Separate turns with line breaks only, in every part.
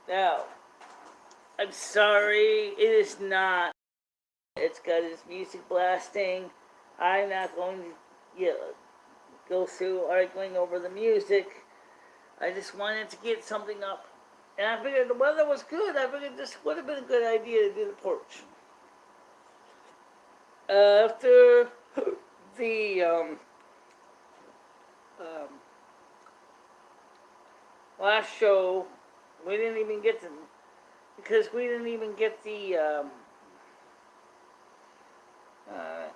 Now, I'm sorry, it is not. It's got its music blasting. I'm not going to go through arguing over the music. I just wanted to get something up. And I figured the weather was good. I figured this would have been a good idea to do the porch. After the last show, we didn't even get to, because we didn't even get the,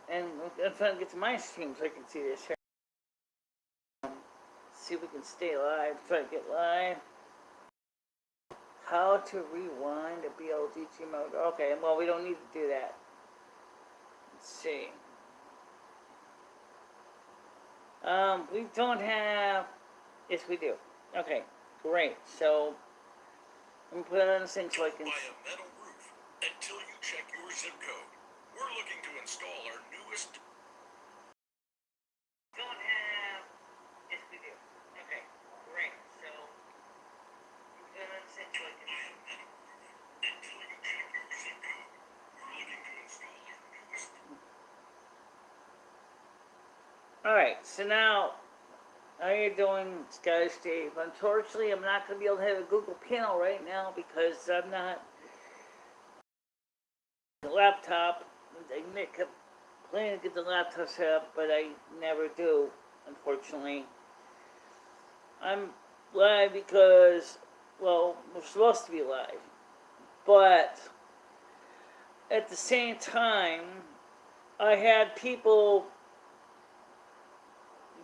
and I'm trying to get to my stream so I can see this here. See if we can stay live, try to get live. How to rewind a BLDG mode. Okay, well, we don't need to do that. Let's see. We don't have, yes we do. Okay, great. So, let me put it on the thing so I can.
By a metal roof until you check your zip code. We're looking to install our newest.
Don't have, yes we do. Okay, great. So, we put it on the thing so I can.
By a metal roof until you check your zip code. We're looking to install our newest.
Alright, so now, how you doing, Sky Steve? Unfortunately, I'm not going to be able to have a Google panel right now because I'm not the laptop. I kept planning to get the laptop set up, but I never do, unfortunately. I'm live because, well, we're supposed to be live, but at the same time, I had people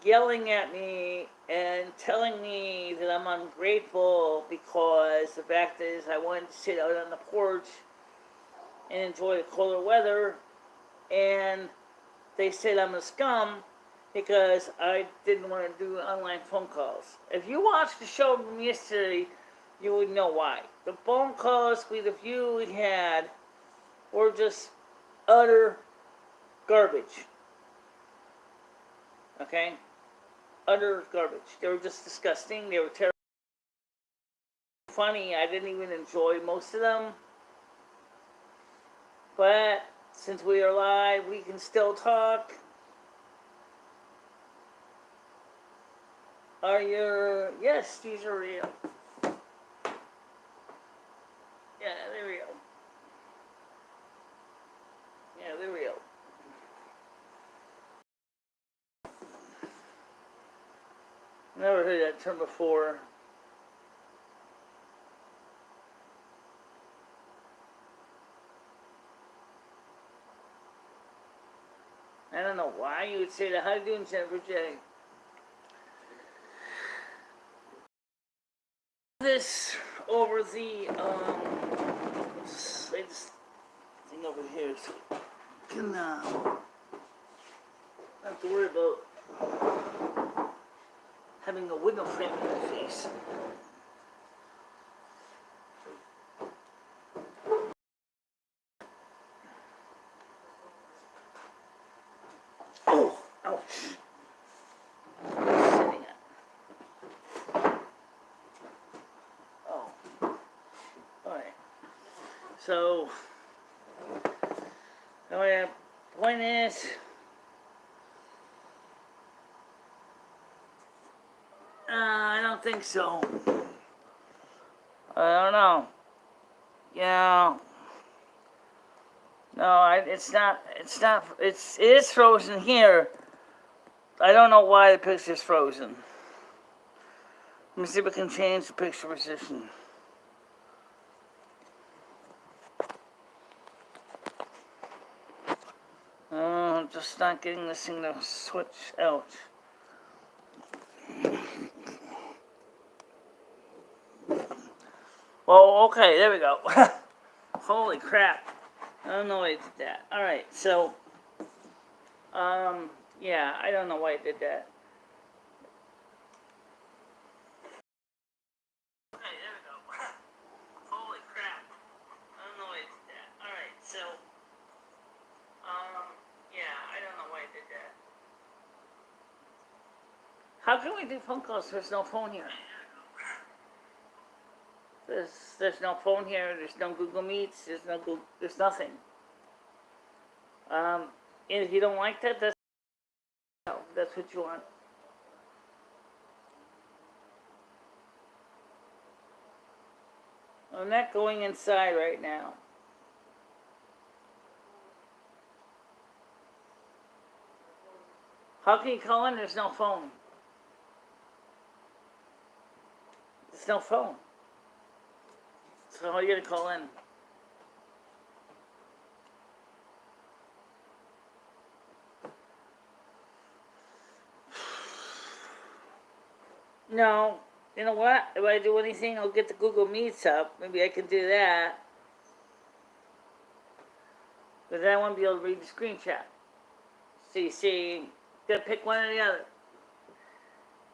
yelling at me and telling me that I'm ungrateful because the fact is I wanted to sit out on the porch and enjoy the colder weather, and they said I'm a scum because I didn't want to do online phone calls. If you watched the show from yesterday, you would know why. The phone calls we had were just utter garbage. Okay? Utter garbage. They were just disgusting. They were terrible. Funny. I didn't even enjoy most of them. But since we are live, we can still talk. Yes, these are real. Yeah, they're real. Yeah, they're real. Never heard that term before. I don't know why you would say that. How you doing, Jennifer J? This over the latest thing over here, so you can not have to worry about having a window frame in your face. Oh, ouch. Where's it sitting at? Oh. Alright. So, the point is, I don't think so. I don't know. Yeah. No, it is frozen here. I don't know why the picture's frozen. Let me see if I can change the picture position. I'm just not getting this thing to switch out. Well, okay, there we go. Holy crap. I don't know why I did that. Alright, so, yeah, I don't know why I did that. Okay, there we go. Holy crap. I don't know why I did that. Alright, so, yeah, I don't know why I did that. How can we do phone calls if there's no phone here? There's no phone here. There's no Google Meets. There's nothing. And if you don't like that, that's what you want. I'm not going inside right now. How can you call in? There's no phone. There's no phone. So how are you gonna call in? No. You know what? If I do anything, I'll get the Google Meets up. Maybe I can do that. But then I won't be able to read the screen chat. So you see, you gotta pick one or the other.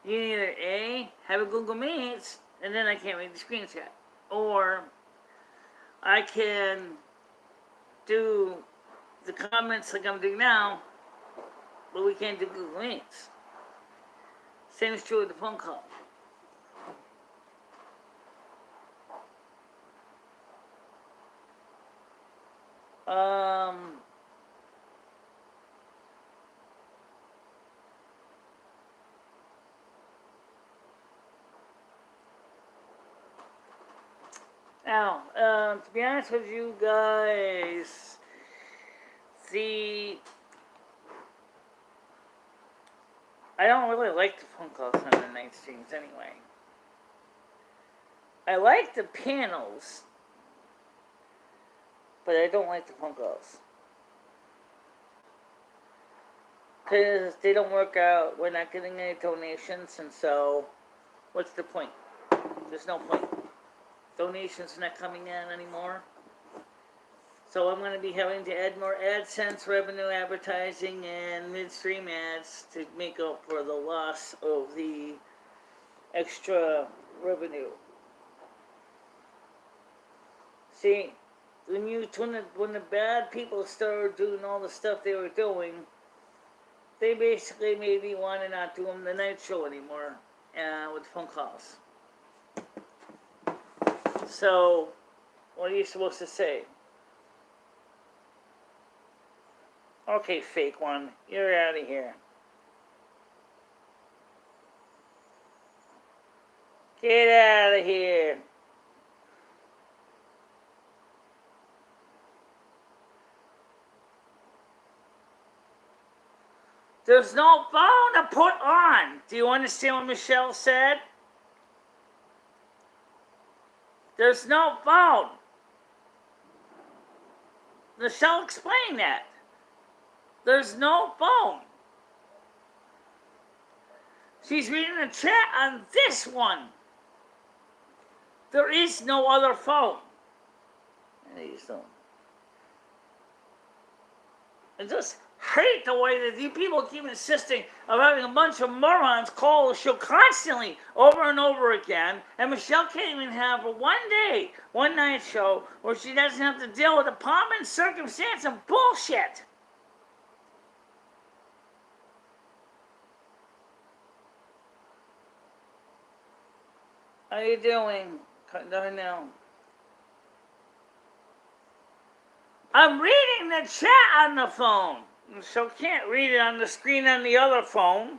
You either A, have a Google Meets, and then I can't read the screen chat. Or I can do the comments like I'm doing now, but we can't do Google Meets. Same is true with the phone call. Now, to be honest with you guys, I don't really like the phone calls on the night streams anyway. I like the panels, but I don't like the phone calls. Because they don't work out, we're not getting any donations, and so, what's the point? There's no point. Donations not coming in anymore. So I'm going to be having to add more AdSense revenue, advertising, and midstream ads to make up for the loss of the extra revenue. See, when the bad people started doing all the stuff they were doing, they basically made me want to not do the night show anymore with phone calls. So, what are you supposed to say? Okay, fake one, you're out of here. Get out of here. There's no phone to put on. Do you understand what Michelle said? There's no phone. Michelle explained that. There's no phone. She's reading the chat on this one. There is no other phone. I just hate the way that you people keep insisting of having a bunch of morons call the show constantly over and over again, and Michelle can't even have a one night show where she doesn't have to deal with the pomp and circumstance of bullshit. How are you doing? No. I'm reading the chat on the phone, so can't read it on the screen on the other phone.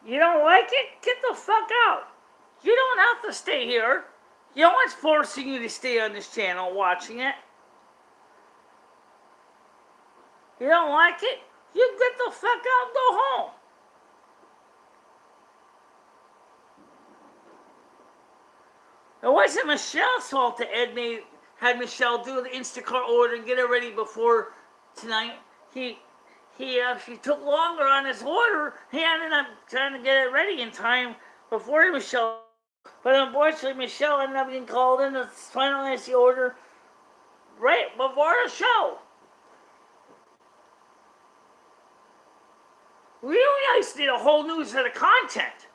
You don't like it? Get the fuck out. You don't have to stay here. No one's forcing you to stay on this channel watching it. You don't like it? You get the fuck out and go home. It wasn't Michelle's fault that Ed had Michelle do the Instacart order and get it ready before tonight. She took longer on his order. He ended up trying to get it ready in time before Michelle. But unfortunately, Michelle ended up getting called in to finalize the order right before the show. really nice need a whole new set of content.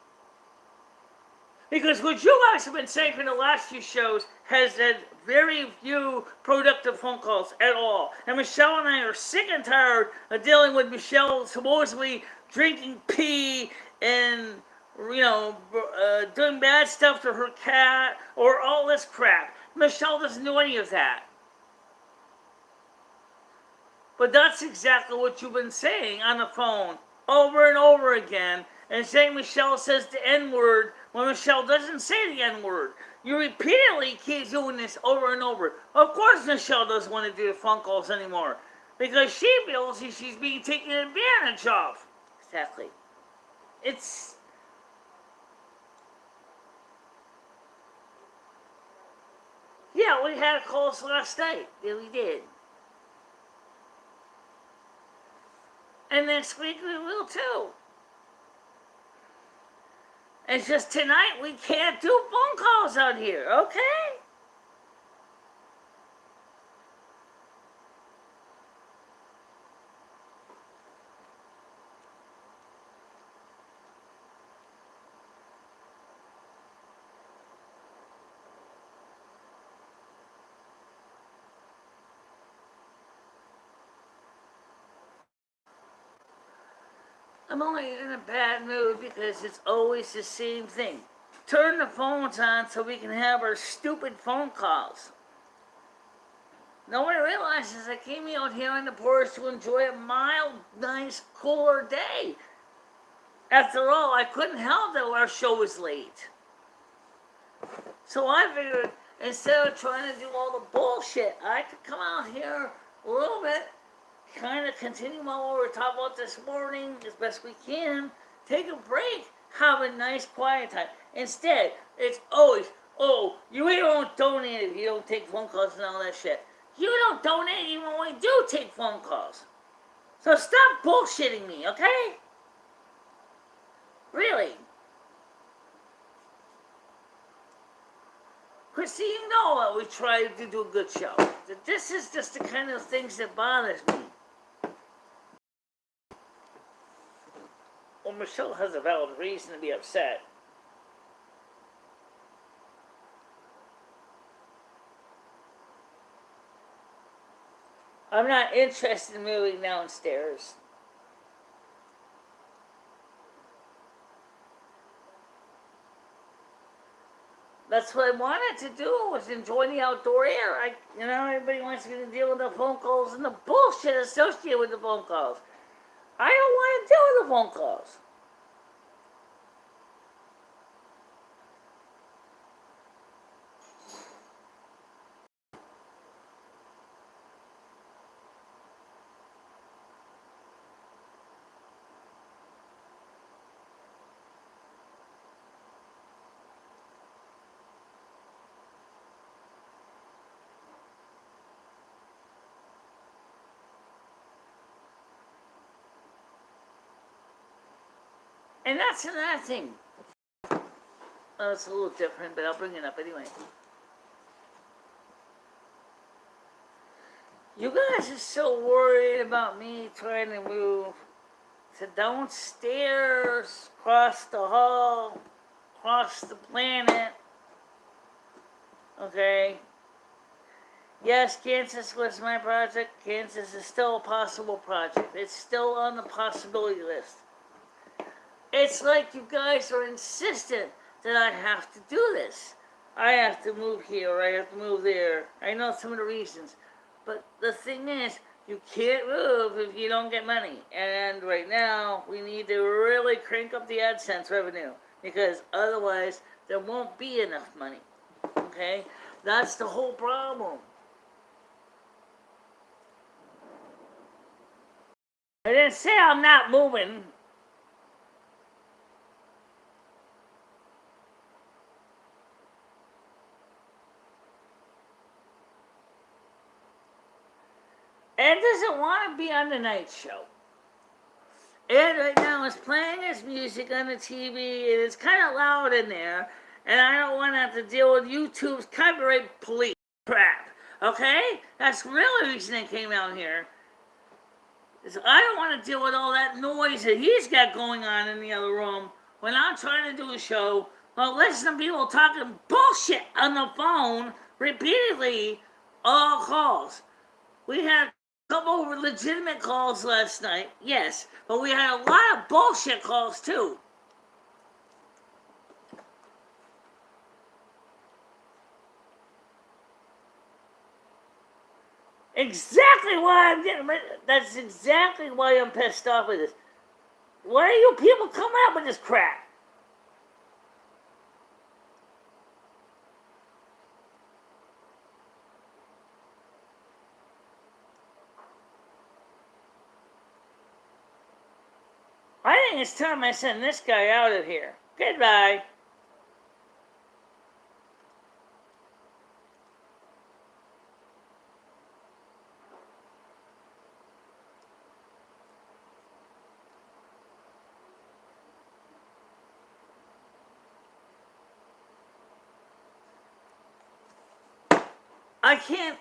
Because what you guys have been saying for the last few shows has had very few productive phone calls at all. And Michelle and I are sick and tired of dealing with Michelle supposedly drinking pee and, doing bad stuff to her cat or all this crap. Michelle doesn't do any of that. But that's exactly what you've been saying on the phone over and over again, and saying Michelle says the N-word when Michelle doesn't say the N-word. You repeatedly keep doing this over and over. Of course Michelle doesn't want to do the phone calls anymore, because she feels she's being taken advantage of. Exactly. Yeah, we had calls last night. Yeah, we did. And next week we will too. It's just tonight we can't do phone calls out here, okay? I'm only in a bad mood because it's always the same thing. Turn the phones on so we can have our stupid phone calls. Nobody realizes I came out here on the porch to enjoy a mild, nice, cooler day. After all, I couldn't help that our show was late. So I figured instead of trying to do all the bullshit, I could come out here a little bit, kind of continue what we were talking about this morning as best we can, take a break, have a nice quiet time. Instead, it's always, oh, you don't donate if you don't take phone calls and all that shit. You don't donate even when we do take phone calls. So stop bullshitting me, okay? Really. Chrissy, you know that we try to do a good show. This is just the kind of things that bothers me. Well, Michelle has a valid reason to be upset. I'm not interested in moving downstairs. That's what I wanted to do, was enjoy the outdoor air. Everybody wants me to deal with the phone calls and the bullshit associated with the phone calls. I don't want to deal with the phone calls. And that's another thing. Oh, it's a little different, but I'll bring it up anyway. You guys are so worried about me trying to move to downstairs, across the hall, across the planet. Okay? Yes, Kansas was my project. Kansas is still a possible project. It's still on the possibility list. It's like you guys are insistent that I have to do this. I have to move here, or I have to move there. I know some of the reasons. But the thing is, you can't move if you don't get money. And right now, we need to really crank up the AdSense revenue, because otherwise, there won't be enough money. Okay? That's the whole problem. I didn't say I'm not moving. Ed doesn't want to be on the night show. Ed right now is playing his music on the TV, and it's kind of loud in there, and I don't want to have to deal with YouTube's copyright police crap, okay? That's the real reason I came out here. So I don't want to deal with all that noise that he's got going on in the other room when I'm trying to do a show. Well, listen to people talking bullshit on the phone repeatedly, all calls. We had a couple of legitimate calls last night, yes, but we had a lot of bullshit calls too. Exactly why I'm getting. That's exactly why I'm pissed off with this. Why are you people coming up with this crap? I think it's time I send this guy out of here. Goodbye. I can't.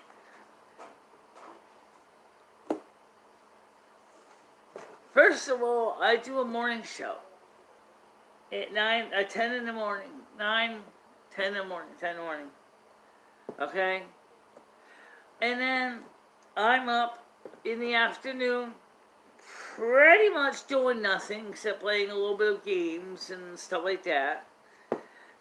First of all, I do a morning show at 10 in the morning. 9, 10 in the morning, 10 in the morning. Okay? And then I'm up in the afternoon pretty much doing nothing except playing a little bit of games and stuff like that.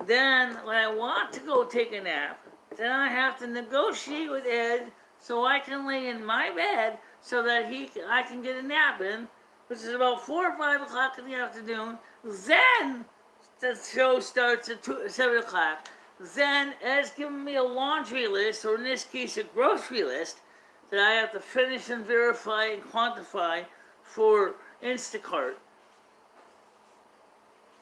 Then when I want to go take a nap, then I have to negotiate with Ed so I can lay in my bed so that I can get a nap in, which is about 4 or 5 o'clock in the afternoon. Then the show starts at 7 o'clock. Then Ed's giving me a laundry list, or in this case a grocery list, that I have to finish and verify and quantify for Instacart.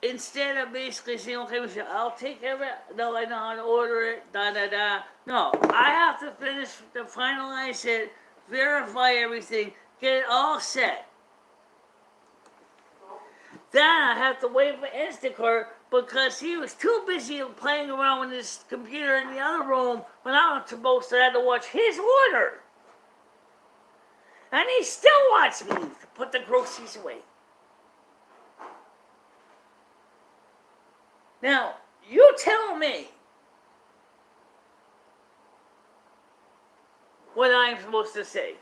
Instead of basically saying, okay, Michelle, I'll take care of it. No, I know how to order it, da-da-da. No, I have to finish, to finalize it, verify everything, get it all set. Then I have to wait for Instacart because he was too busy playing around with his computer in the other room when I was supposed to have to watch his order. And he still wants me to put the groceries away. Now, you tell me what I'm supposed to say.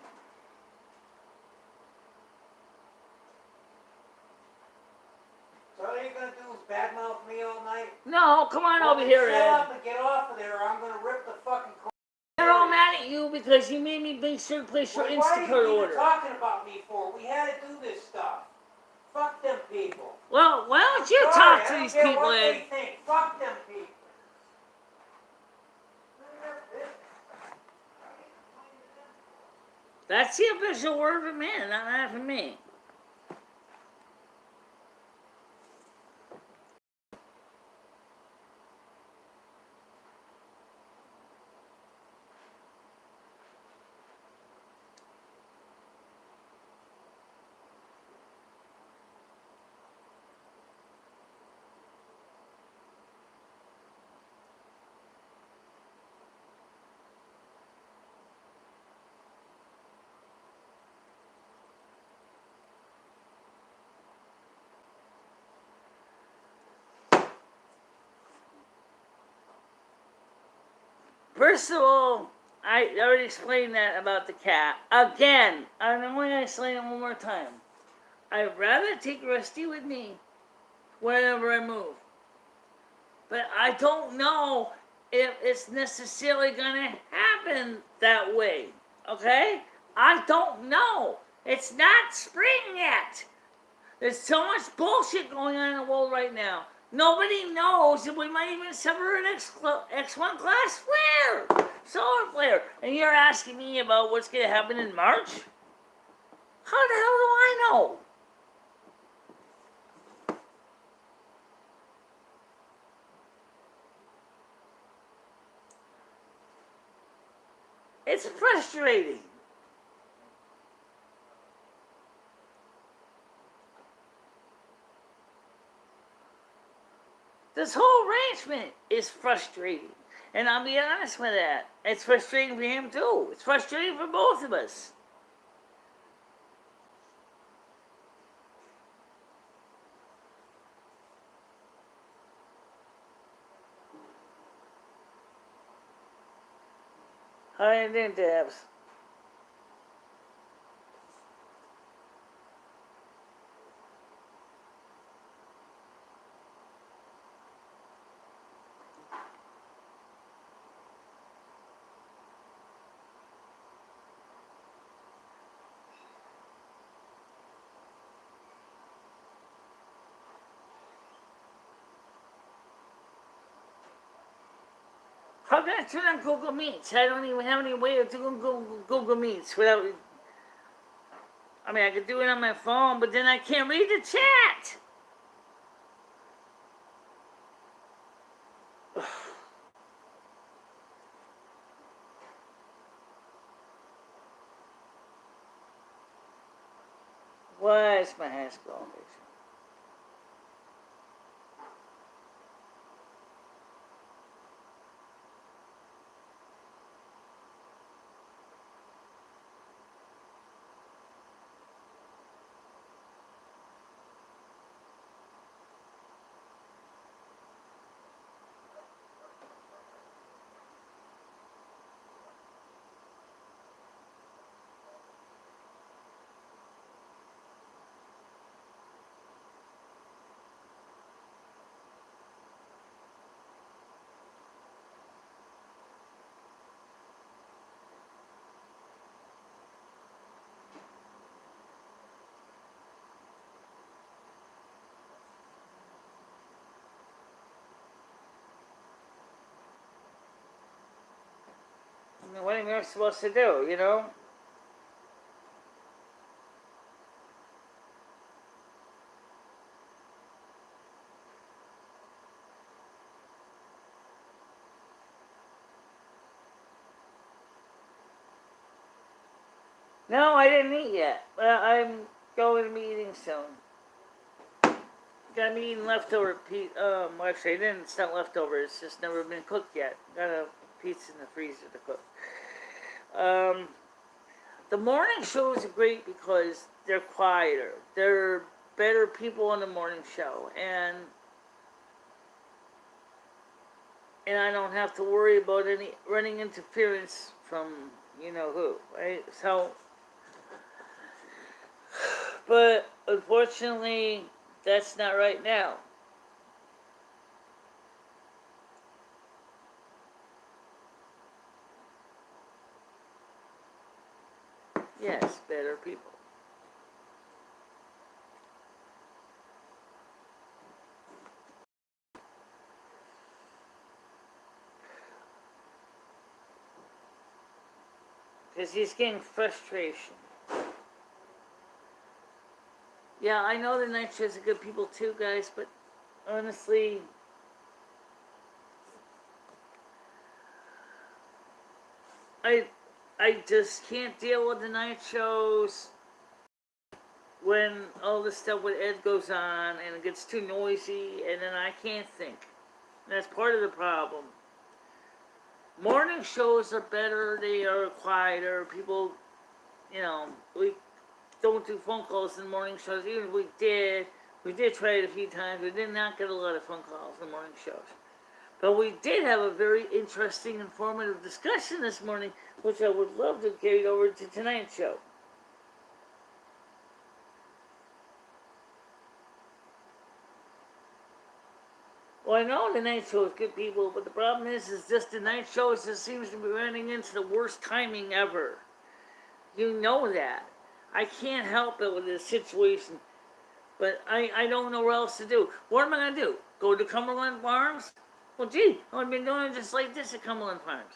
So all you're gonna do is badmouth me all night?
No, come on over here,
Shut
Ed.
up and get off of there, or I'm gonna rip the fucking cord.
They're all mad at you because you made me make sure to place your
What are
Instacart
you
order.
even talking about me for? We had to do this stuff. Fuck them people.
Well, why don't you
Sorry,
talk to these
I don't care
people,
what
Ed?
they think. Fuck them people.
That's the official word from him, not that from me. First of all, I already explained that about the cat. Again, I'm only going to explain it one more time. I'd rather take Rusty with me whenever I move. But I don't know if it's necessarily going to happen that way. Okay? I don't know. It's not spring yet. There's so much bullshit going on in the world right now. Nobody knows if we might even suffer an X1 class flare, solar flare. And you're asking me about what's going to happen in March? How the hell do I know? It's frustrating. This whole arrangement is frustrating. And I'll be honest with that. It's frustrating for him too. It's frustrating for both of us. Hi, then, Dabs. How can I turn on Google Meets? I don't even have any way of doing Google Meets without. I mean, I could do it on my phone, but then I can't read the chat. Why is my high school picture? I mean, what am I supposed to do, you know? No, I didn't eat yet. I'm going to be eating soon. Got me eating leftover pizza. Well, actually, it's not leftover. It's just never been cooked yet. Got a pizza in the freezer to cook. The morning shows are great because they're quieter. They're better people on the morning show, and I don't have to worry about any running interference from you know who, right? So, but unfortunately, that's not right now. Yes, better people. Because he's getting frustration. Yeah, I know the night shows are good people too, guys, but honestly, I just can't deal with the night shows when all this stuff with Ed goes on and it gets too noisy and then I can't think. And that's part of the problem. Morning shows are better, they are quieter, people, you know, we don't do phone calls in morning shows, even if we did try it a few times, we did not get a lot of phone calls in morning shows. But we did have a very interesting, informative discussion this morning, which I would love to carry over to tonight's show. Well, I know the night show is good people, but the problem is just the night shows just seems to be running into the worst timing ever. You know that. I can't help it with this situation, but I don't know what else to do. What am I going to do? Go to Cumberland Farms? Well, gee, I've been doing it just like this at Cumberland Farms.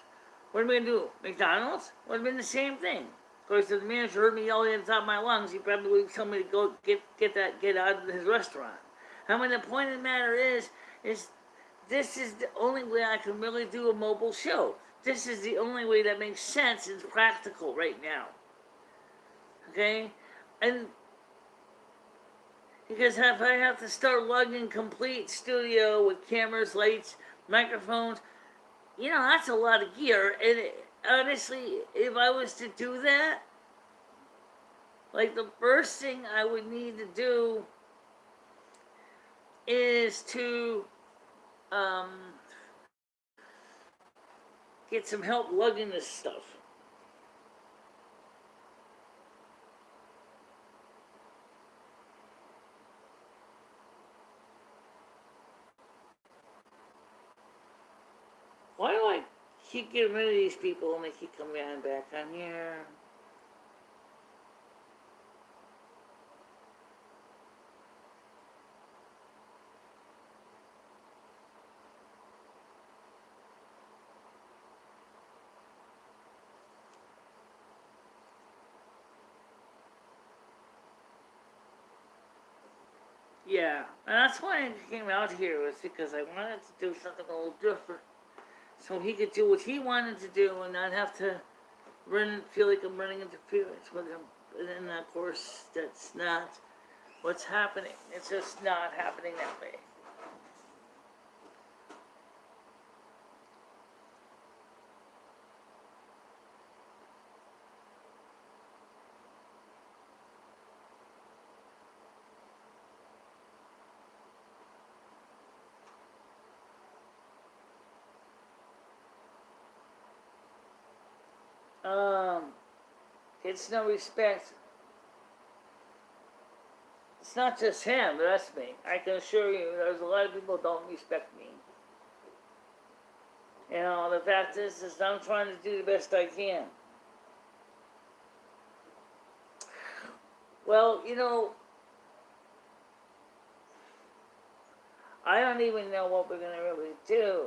What am I going to do? McDonald's? Would have been the same thing. Of course, if the manager heard me yelling at the top of my lungs, he probably would tell me to go get out of his restaurant. I mean, the point of the matter is this is the only way I can really do a mobile show. This is the only way that makes sense and practical right now. Okay? And because if I have to start lugging complete studio with cameras, lights, microphones, you know, that's a lot of gear. And honestly, if I was to do that, like the first thing I would need to do is to get some help lugging this stuff. keep getting rid of these people and they keep coming back on here. Yeah, and that's why I came out here, was because I wanted to do something a little different. So he could do what he wanted to do and not have to feel like I'm running interference with him. And then, of course, that's not what's happening. It's just not happening that way. It's no respect. It's not just him, that's me. I can assure you, there's a lot of people who don't respect me. You know, the fact is I'm trying to do the best I can. Well, you know, I don't even know what we're going to really do.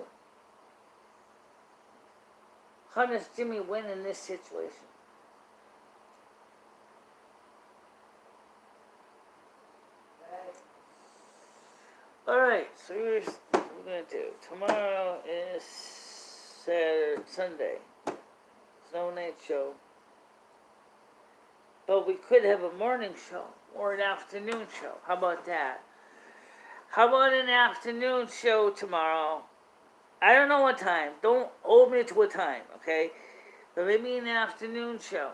How does Jimmy win in this situation? Alright, so here's what we're going to do. Tomorrow is Sunday. There's no night show. But we could have a morning show or an afternoon show. How about that? How about an afternoon show tomorrow? I don't know what time. Don't hold me to a time, okay? But maybe an afternoon show.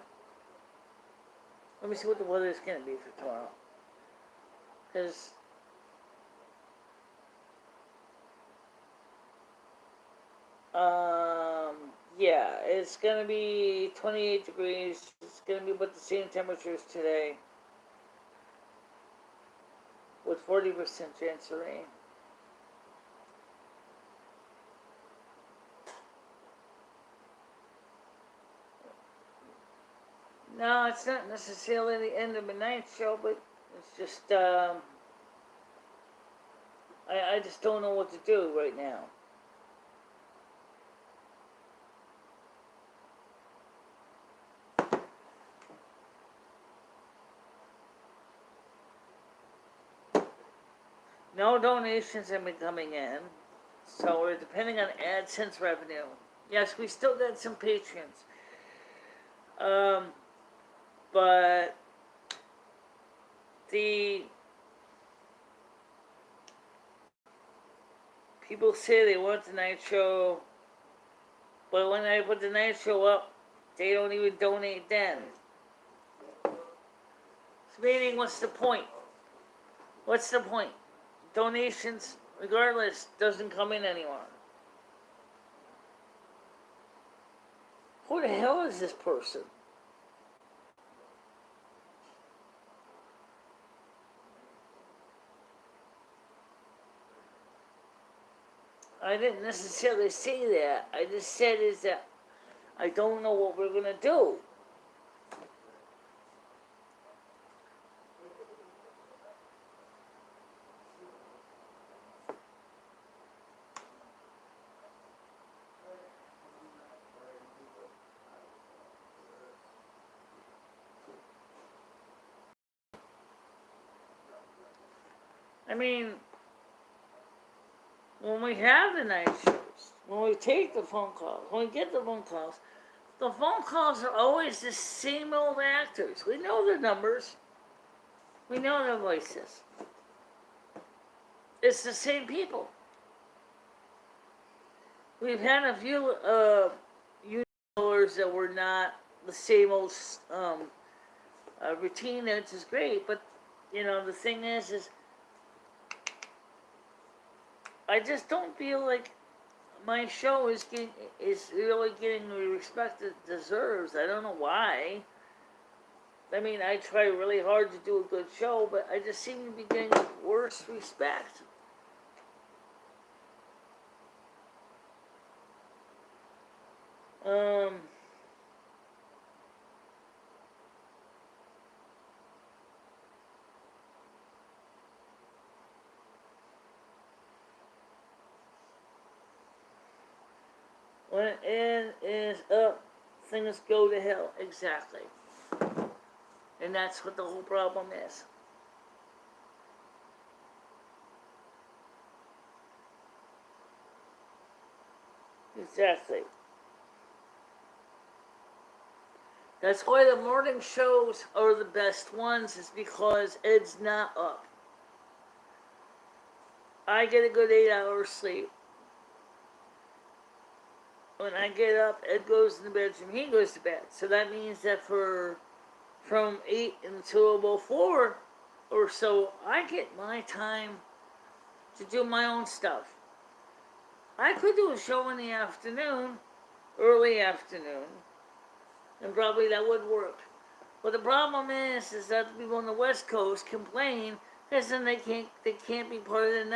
Let me see what the weather is going to be for tomorrow. Because yeah, it's going to be 28 degrees. It's going to be about the same temperature as today. With 40% chance of rain. No, it's not necessarily the end of a night show, but it's just, I just don't know what to do right now. No donations have been coming in, so we're depending on AdSense revenue. Yes, we still got some patrons. But the people say they want the night show, but when I put the night show up, they don't even donate then. So meaning, what's the point? What's the point? Donations, regardless, doesn't come in anymore. Who the hell is this person? I didn't necessarily say that. I just said is that I don't know what we're going to do. I mean, when we have the night shows, when we take the phone calls, when we get the phone calls are always the same old actors. We know their numbers. We know their voices. It's the same people. We've had a few YouTubers that were not the same old routine, which is great, but, you know, the thing is I just don't feel like my show is really getting the respect it deserves. I don't know why. I mean, I try really hard to do a good show, but I just seem to be getting worse respect. Um, when it is up, things go to hell. Exactly. And that's what the whole problem is. Exactly. That's why the morning shows are the best ones, is because Ed's not up. I get a good 8 hours sleep. When I get up, Ed goes in the bedroom, he goes to bed. So that means that from 8 until about 4 or so, I get my time to do my own stuff. I could do a show in the afternoon, early afternoon, and probably that would work. But the problem is that the people on the West Coast complain because then they can't be part of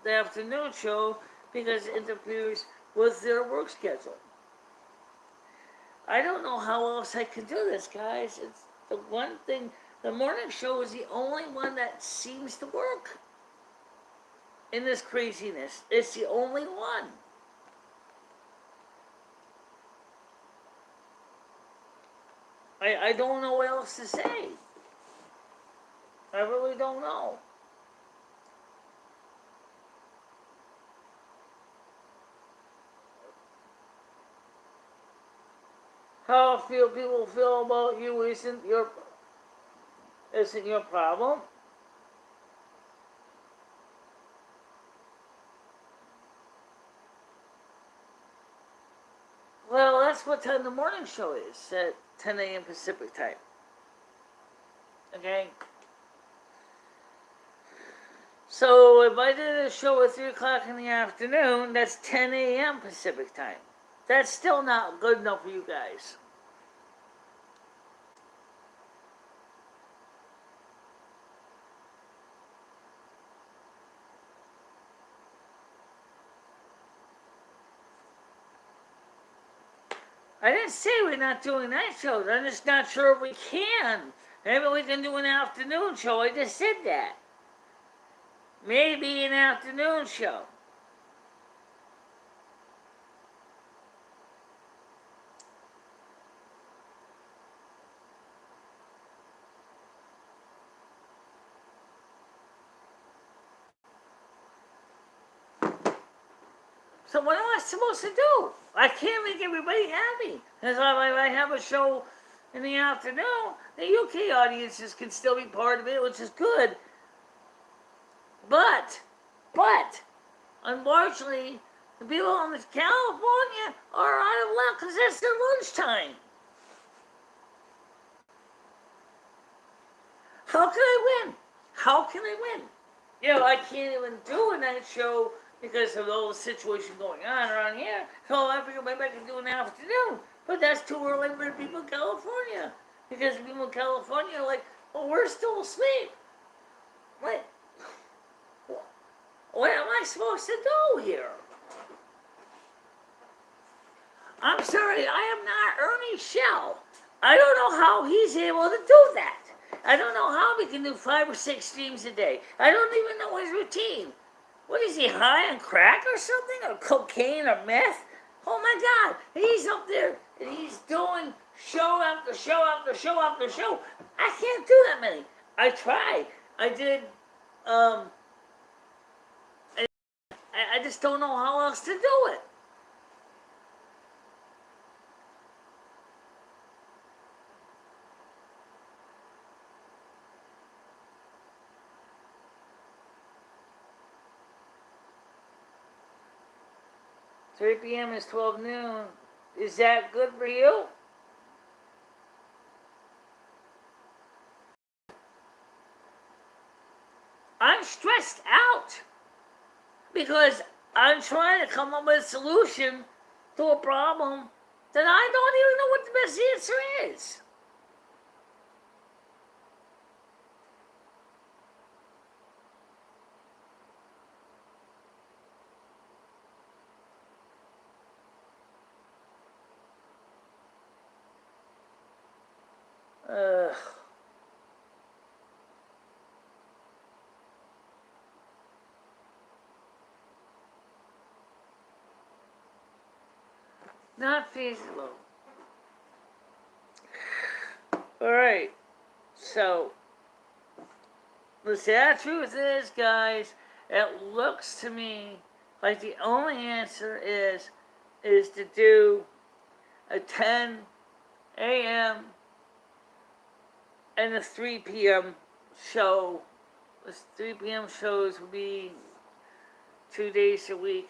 the afternoon show because it interferes with their work schedule. I don't know how else I can do this, guys. It's the one thing. The morning show is the only one that seems to work in this craziness. It's the only one. I don't know what else to say. I really don't know. How people feel about you isn't your problem. Well, that's what time the morning show is, at 10 a.m. Pacific time. Okay? So if I did a show at 3 o'clock in the afternoon, that's 10 a.m. Pacific time. That's still not good enough for you guys. I didn't say we're not doing night shows. I'm just not sure if we can. Maybe we can do an afternoon show. I just said that. Maybe an afternoon show. So what am I supposed to do? I can't make everybody happy. That's why if I have a show in the afternoon, the UK audiences can still be part of it, which is good. But, unfortunately, the people in California are out of luck because it's their lunchtime. How can I win? How can I win? You know, I can't even do a night show because of all the situation going on around here. So I figured maybe I can do an afternoon. But that's too early for the people in California. Because the people in California are like, well, we're still asleep. What am I supposed to do here? I'm sorry, I am not Ernie Shell. I don't know how he's able to do that. I don't know how he can do 5 or 6 streams a day. I don't even know his routine. What is he, high on crack or something? Or cocaine or meth? Oh my God, he's up there and he's doing show after show after show after show. I can't do that many. I tried. I did, I just don't know how else to do it. Three p.m. is 12 noon. Is that good for you? I'm stressed out because I'm trying to come up with a solution to a problem that I don't even know what the best answer is. Ugh. Not feasible. Alright, so the sad truth is, guys, it looks to me like the only answer is to do a 10 a.m. and a 3 p.m. show. This 3 p.m. shows will be 2 days a week,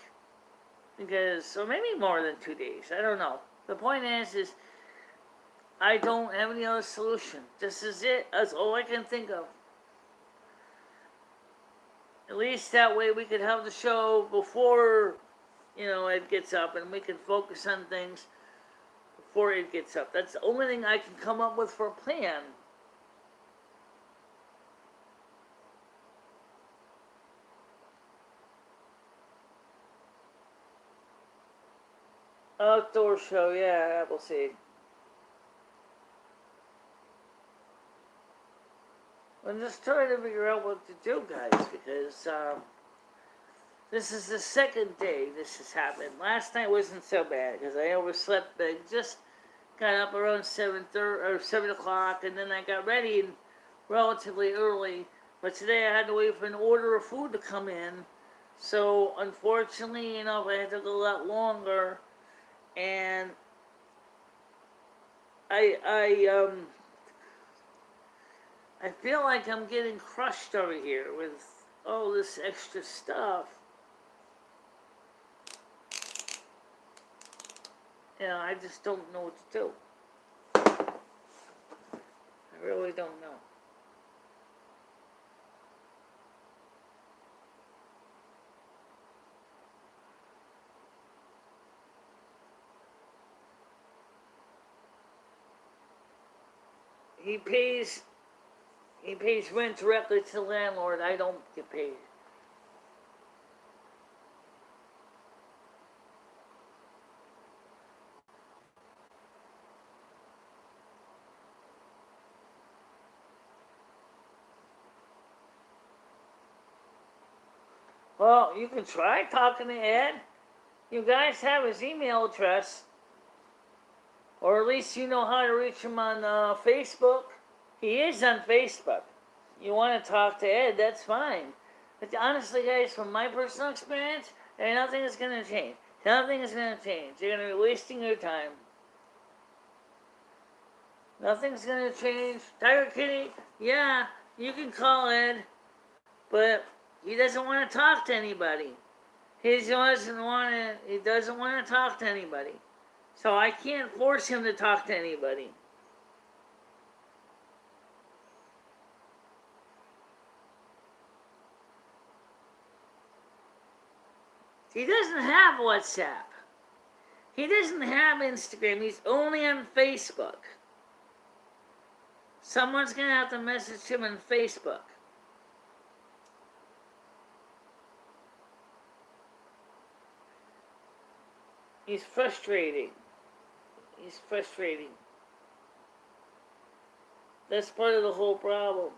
because, or maybe more than 2 days, I don't know. The point is I don't have any other solution. This is it. That's all I can think of. At least that way we could have the show before, Ed gets up, and we can focus on things before Ed gets up. That's the only thing I can come up with for a plan. Outdoor show, yeah, Appleseed. I'm just trying to figure out what to do, guys, because this is the second day this has happened. Last night wasn't so bad because I overslept. I just got up around 7 o'clock, and then I got ready relatively early. But today I had to wait for an order of food to come in, so unfortunately, I had to go a lot longer, and I feel like I'm getting crushed over here with all this extra stuff. I just don't know what to do. I really don't know. He pays rent directly to the landlord. I don't get paid. Well, you can try talking to Ed. You guys have his email address. Or at least you know how to reach him on Facebook. He is on Facebook. You want to talk to Ed, that's fine. But honestly, guys, from my personal experience, nothing is going to change. Nothing is going to change. You're going to be wasting your time. Nothing's going to change. Tiger Kitty, yeah, you can call Ed, but he doesn't want to talk to anybody. He doesn't want to talk to anybody. So I can't force him to talk to anybody. He doesn't have WhatsApp. He doesn't have Instagram. He's only on Facebook. Someone's going to have to message him on Facebook. He's frustrating. He's frustrating. That's part of the whole problem.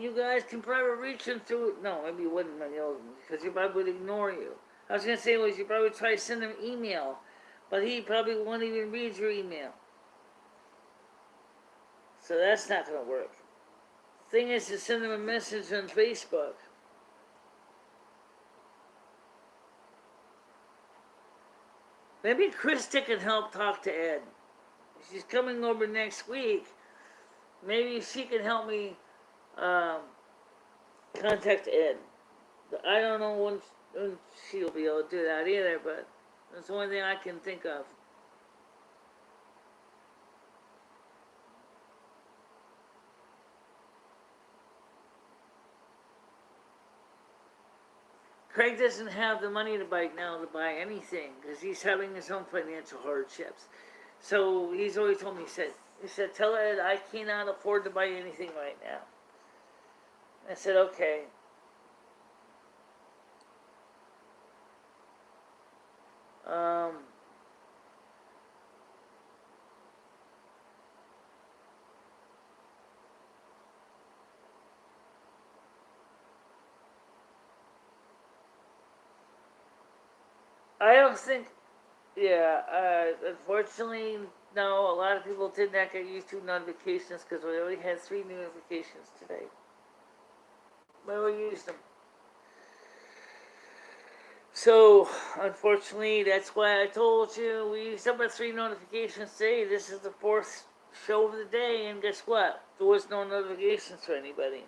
You guys can probably reach him through, no, maybe you wouldn't, because he probably would ignore you. I was going to say you probably try to send him email, but he probably won't even read your email. So that's not going to work. The thing is to send him a message on Facebook. Maybe Krista can help talk to Ed. She's coming over next week. Maybe she can help me contact Ed. I don't know when she'll be able to do that either, but that's the only thing I can think of. Craig doesn't have the money to buy anything because he's having his own financial hardships. So he's always told me, he said, tell Ed I cannot afford to buy anything right now. I said, okay. I don't think, yeah, unfortunately, no, a lot of people did not get YouTube notifications because we already had 3 new notifications today. But we used them. So, unfortunately, that's why I told you we used up our 3 notifications today. This is the 4th show of the day, and guess what? There was no notifications for anybody.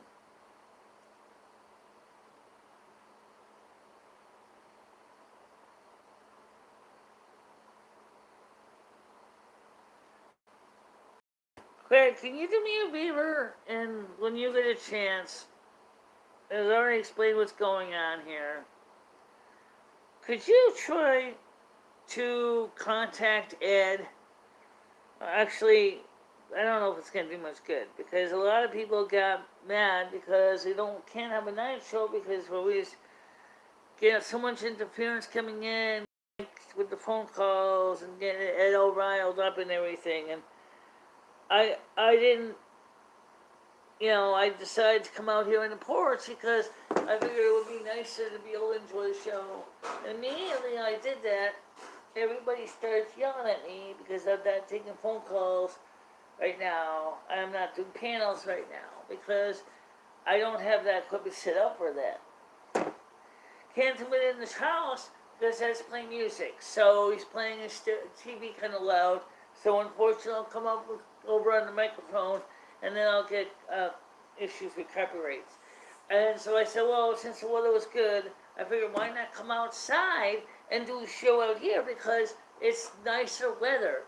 Craig, can you do me a favor? And when you get a chance, as I already explained what's going on here, could you try to contact Ed? Actually, I don't know if it's going to do much good because a lot of people got mad because they can't have a night show because we always get so much interference coming in with the phone calls and getting Ed all riled up and everything. And I didn't, I decided to come out here on the porch because I figured it would be nicer to be able to enjoy the show. And immediately I did that, everybody started yelling at me because I'm not taking phone calls right now. I'm not doing panels right now because I don't have that equipment set up for that. Can't come in this house because that's playing music. So he's playing his TV kind of loud. So unfortunately I'll come up over on the microphone and then I'll get issues with copyrights. And so I said, well, since the weather was good, I figured why not come outside and do a show out here because it's nicer weather.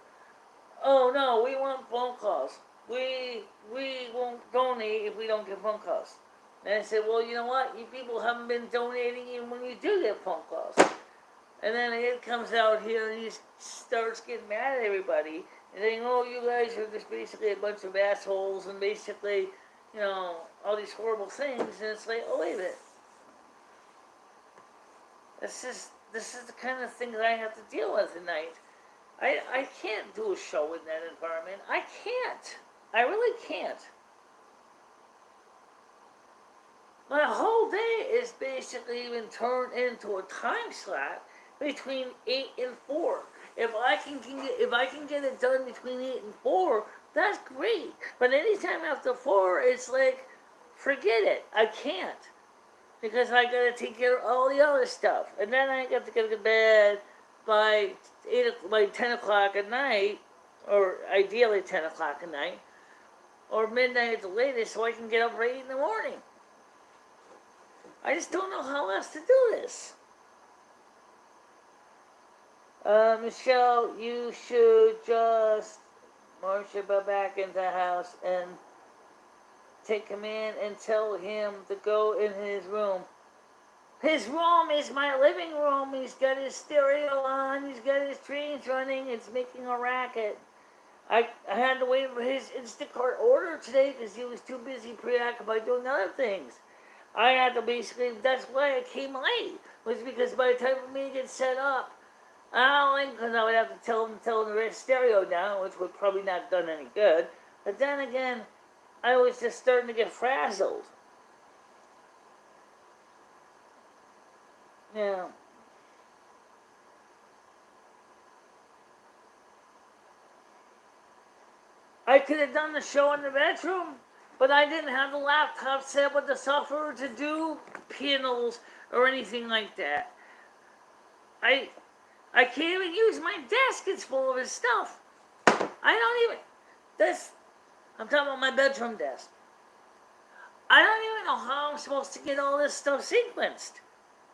Oh no, we want phone calls. We won't donate if we don't get phone calls. And I said, well, you know what? You people haven't been donating even when you do get phone calls. And then Ed comes out here and he starts getting mad at everybody and saying, oh, you guys are just basically a bunch of assholes and basically, all these horrible things. And it's like, oh, wait a minute. This is the kind of thing that I have to deal with tonight. I can't do a show in that environment. I can't. I really can't. My whole day is basically been turned into a time slot between 8 and 4. If I can get it done between 8 and 4, that's great. But anytime after 4, it's like, forget it. I can't. Because I gotta take care of all the other stuff. And then I got to get to bed by 10 o'clock at night, or ideally 10 o'clock at night, or midnight at the latest, so I can get up for 8 in the morning. I just don't know how else to do this. Michelle, you should just march back into the house and take him in and tell him to go in his room. His room is my living room. He's got his stereo on. He's got his trains running. It's making a racket. I had to wait for his Instacart order today because he was too busy preoccupied doing other things. I had to that's why I came late, was because by the time for me to get set up, because I would have to tell him the red stereo down, which would probably not have done any good. But then again, I was just starting to get frazzled. Yeah. I could have done the show in the bedroom, but I didn't have the laptop set up with the software to do panels or anything like that. I can't even use my desk. It's full of his stuff. I'm talking about my bedroom desk. I don't even know how I'm supposed to get all this stuff sequenced.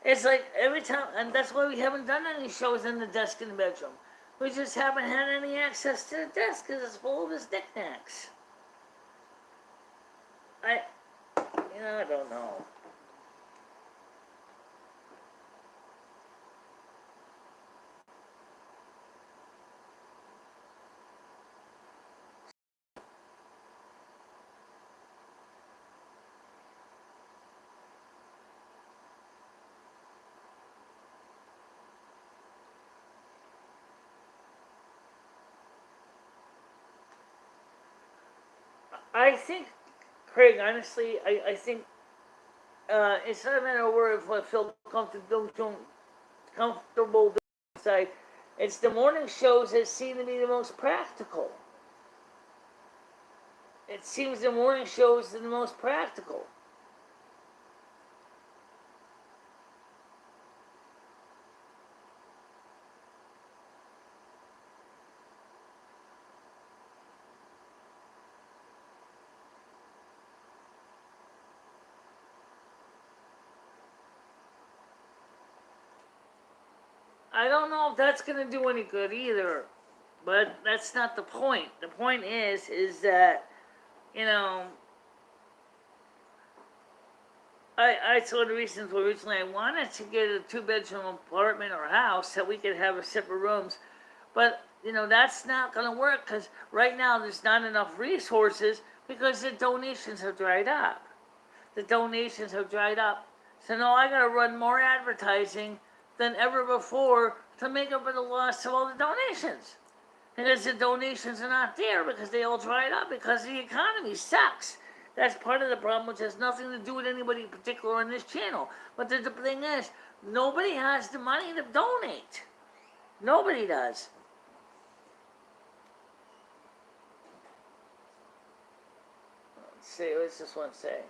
It's like every time, and that's why we haven't done any shows in the desk in the bedroom. We just haven't had any access to the desk because it's full of his knickknacks. I don't know. I think, Craig, honestly, I think it's not a matter of where if I feel comfortable doing inside. It's the morning shows that seem to be the most practical. It seems the morning shows are the most practical. I don't know if that's going to do any good either, but that's not the point. The point is that, you know, I told the reasons why originally I wanted to get a 2-bedroom apartment or house that we could have separate rooms, but you know that's not going to work because right now there's not enough resources because the donations have dried up. The donations have dried up, so now I got to run more advertising than ever before to make up for the loss of all the donations. Because the donations are not there because they all dried up because the economy sucks. That's part of the problem, which has nothing to do with anybody in particular on this channel. But the thing is, nobody has the money to donate. Nobody does. Let's see, what's this one say?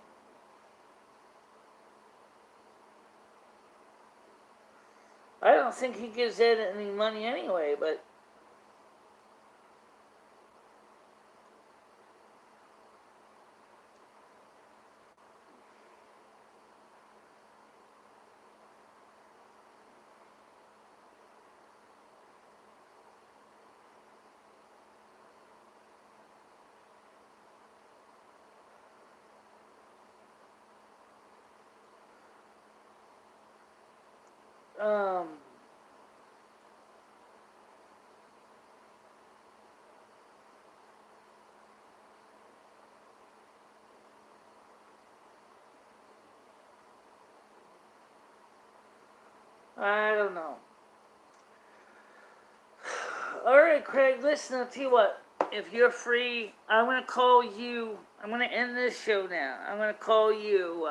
I don't think he gives Ed any money anyway, but I don't know. All right, Craig, listen, I'll tell you what. If you're free, I'm going to call you. I'm going to end this show now. I'm going to call you.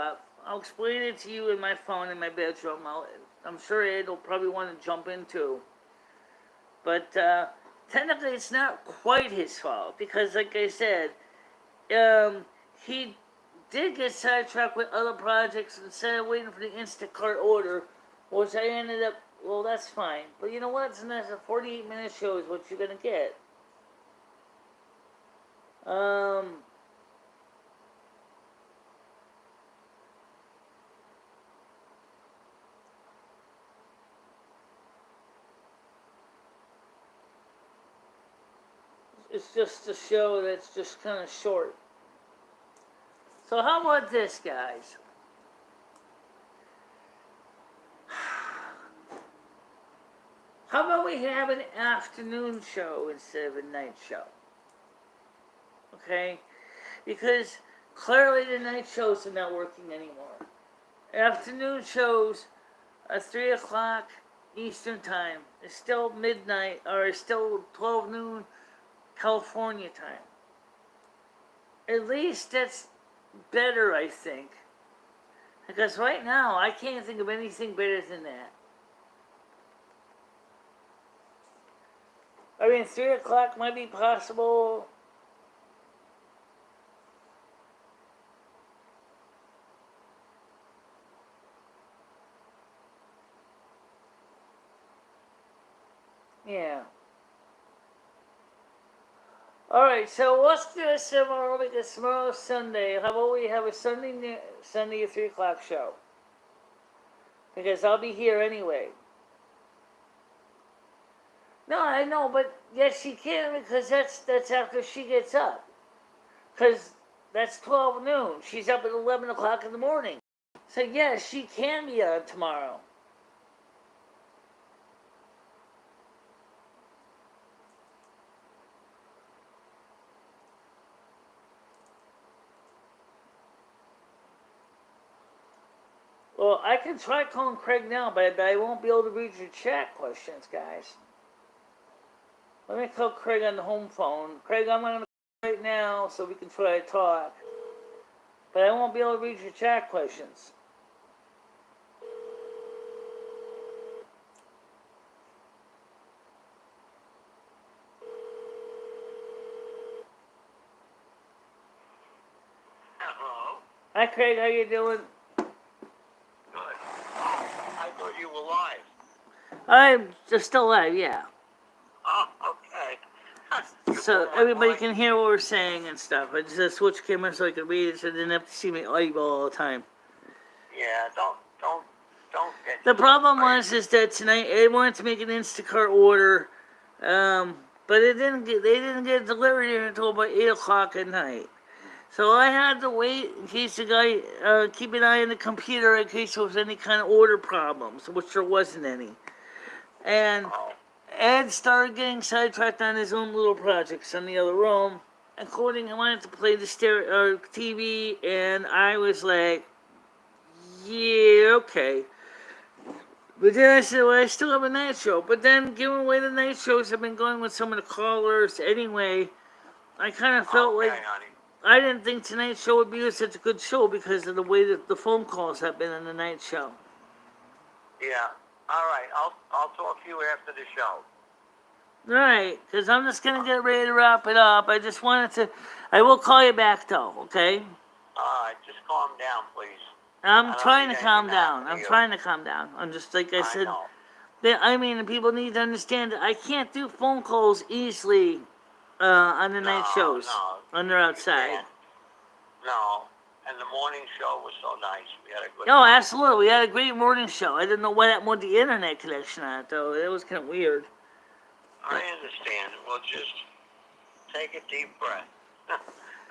I'll explain it to you in my phone in my bedroom. I'm sure Ed will probably want to jump in too. But technically, it's not quite his fault because, like I said, he did get sidetracked with other projects instead of waiting for the Instacart order, which I ended up. Well, that's fine. But you know what? It's a 48-minute show is what you're gonna get. It's just a show that's just kind of short. So how about this, guys? How about we have an afternoon show instead of a night show? Okay? Because clearly the night shows are not working anymore. Afternoon shows are 3 o'clock Eastern time. It's still midnight, or it's still 12 noon California time. At least that's better, I think. Because right now, I can't think of anything better than that. I mean, 3 o'clock might be possible. Yeah. Alright, so let's do this tomorrow because tomorrow's Sunday. How about we have a Sunday at 3 o'clock show? Because I'll be here anyway. No, I know, but yes, she can because that's after she gets up. Because that's 12 noon. She's up at 11 o'clock in the morning. So yes, she can be on tomorrow. Well, I can try calling Craig now, but I won't be able to read your chat questions, guys. Let me call Craig on the home phone. Craig, I'm going to right now so we can try to talk. But I won't be able to read your chat questions.
Hello.
Hi Craig, how you doing?
Good. I thought you were live.
I'm just still alive, yeah.
Oh, okay.
So everybody can hear what we're saying and stuff. I just switched camera so I could read it so they didn't have to see me eyeball all the time.
Yeah, don't get.
The problem is that tonight they wanted to make an Instacart order, but they didn't get it delivered here until about 8 o'clock at night. So I had to wait in case the guy keep an eye on the computer in case there was any kind of order problems, which there wasn't any. And Ed started getting sidetracked on his own little projects in the other room. According, I wanted to play the TV, and I was like, yeah, okay. But then I said, well, I still have a night show. But then, given the way the night shows have been going with some of the callers anyway, I kind of felt like
honey.
I didn't think tonight's show would be such a good show because of the way that the phone calls have been in the night show.
Yeah. All right. I'll talk to you after the show.
Right, because I'm just going to get ready to wrap it up. I just wanted to, I will call you back though, okay?
All right. Just calm down, please.
I'm trying to calm down. I'm trying to calm down. I'm just, like I said, I mean, people need to understand that I can't do phone calls easily on the night shows when they're outside.
No, and the morning show was so nice. We had a good
Oh, absolutely. We had a great morning show. I didn't know what happened with the internet connection on it, though. It was kind of weird.
I understand. Well, just take a deep breath. And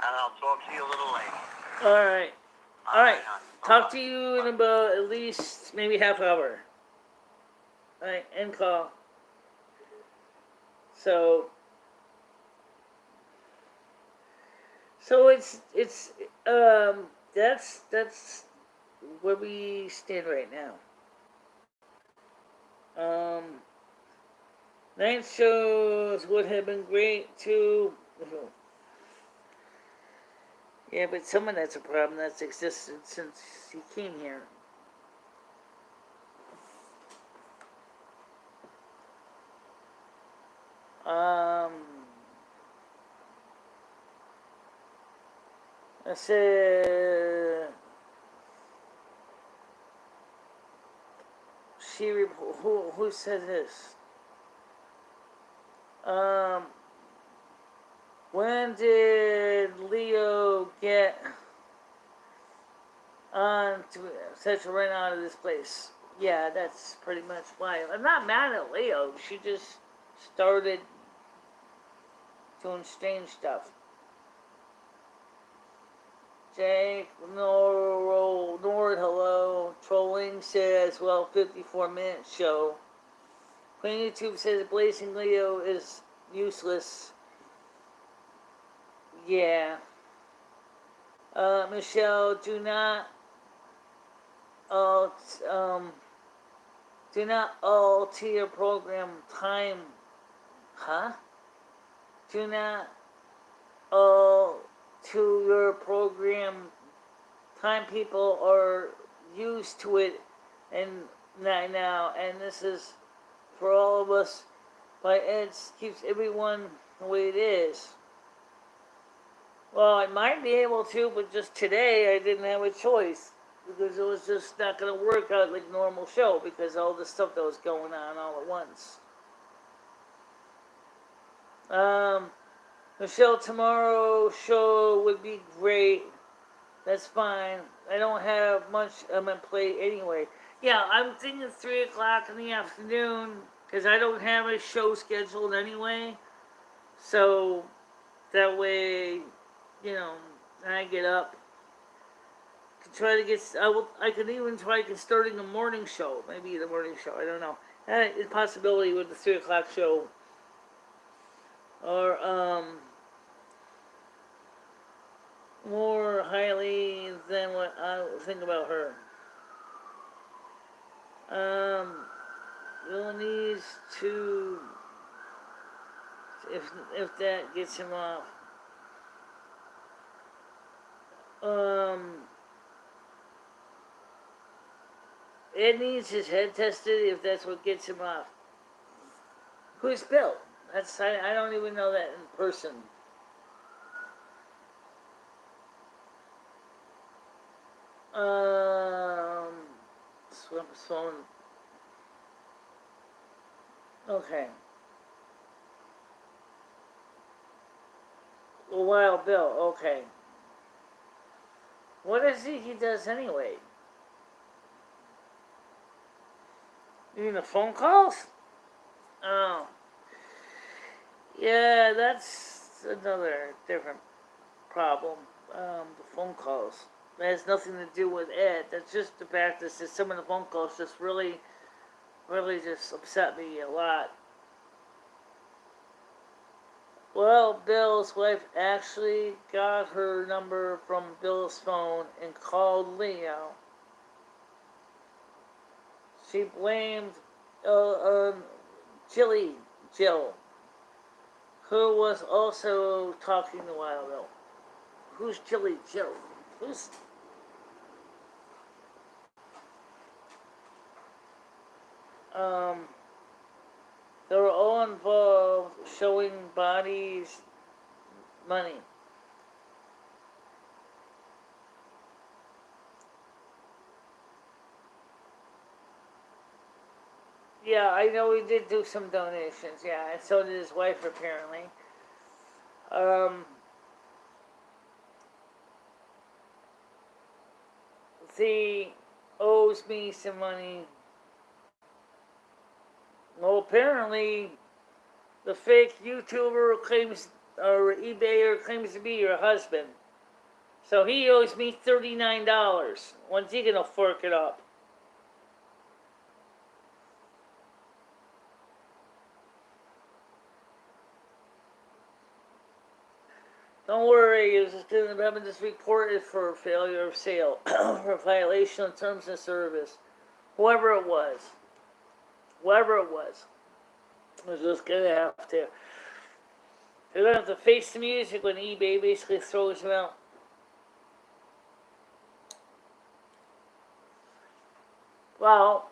I'll talk to you a little later.
All right. All right. Talk to you in about at least maybe half hour. All right. End call. So that's where we stand right now. Night shows would have been great too. Yeah, but some of that's a problem that's existed since he came here. I said who said this? When did Leo get on to such a run out of this place? Yeah, that's pretty much why. I'm not mad at Leo. She just started doing strange stuff. Jake, Nord, hello. Trolling says, well, 54-minute show. Queen YouTube says Blazing Leo is useless. Yeah. Michelle, do not alter your program time. Huh? Do not alter your program time. People are used to it and now, and this is for all of us. But it keeps everyone the way it is. Well, I might be able to, but just today I didn't have a choice because it was just not going to work out like normal show because all the stuff that was going on all at once. Michelle, tomorrow show would be great. That's fine. I don't have much on my plate anyway. Yeah, I'm thinking 3 o'clock in the afternoon because I don't have a show scheduled anyway. So that way, you know, I get up. Try to get. I could even try starting a morning show. Maybe the morning show. I don't know. That is a possibility with the 3 o'clock show. Or more highly than what I think about her. Will needs to if that gets him off. Ed needs his head tested if that's what gets him off. Who's Bill? I don't even know that in person. Swim. Okay. A Wild Bill. Okay. What is he does anyway? You mean the phone calls? Oh. Yeah, that's another different problem. The phone calls. That has nothing to do with Ed. That's just the fact that some of the phone calls just really just upset me a lot. Well, Bill's wife actually got her number from Bill's phone and called Leo. She blamed Jill, who was also talking a while ago. Who's Jill? Who's... They were all involved showing bodies money. Yeah, I know he did do some donations, yeah, and so did his wife apparently. He owes me some money. Well, apparently, the fake YouTuber claims, or eBayer claims to be your husband. So he owes me $39. When's he gonna fork it up? Don't worry, it was just having this reported for failure of sale, for violation of terms of service. Whoever it was, was just gonna have to. They're gonna have to face the music when eBay basically throws him out. Well,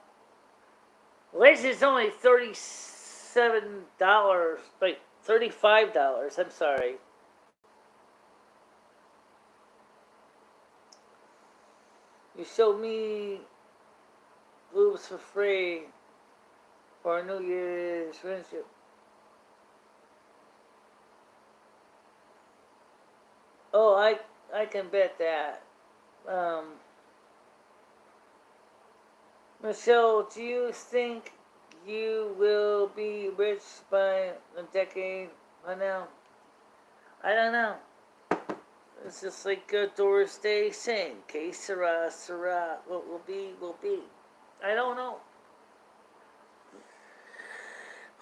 at least it's only $37, like $35. I'm sorry. You showed me boobs for free for a New Year's friendship. Oh, I can bet that. Michelle, do you think you will be rich by a decade by now? I don't know. It's just like Doris Day saying, que sera, sera. What will be, will be. I don't know.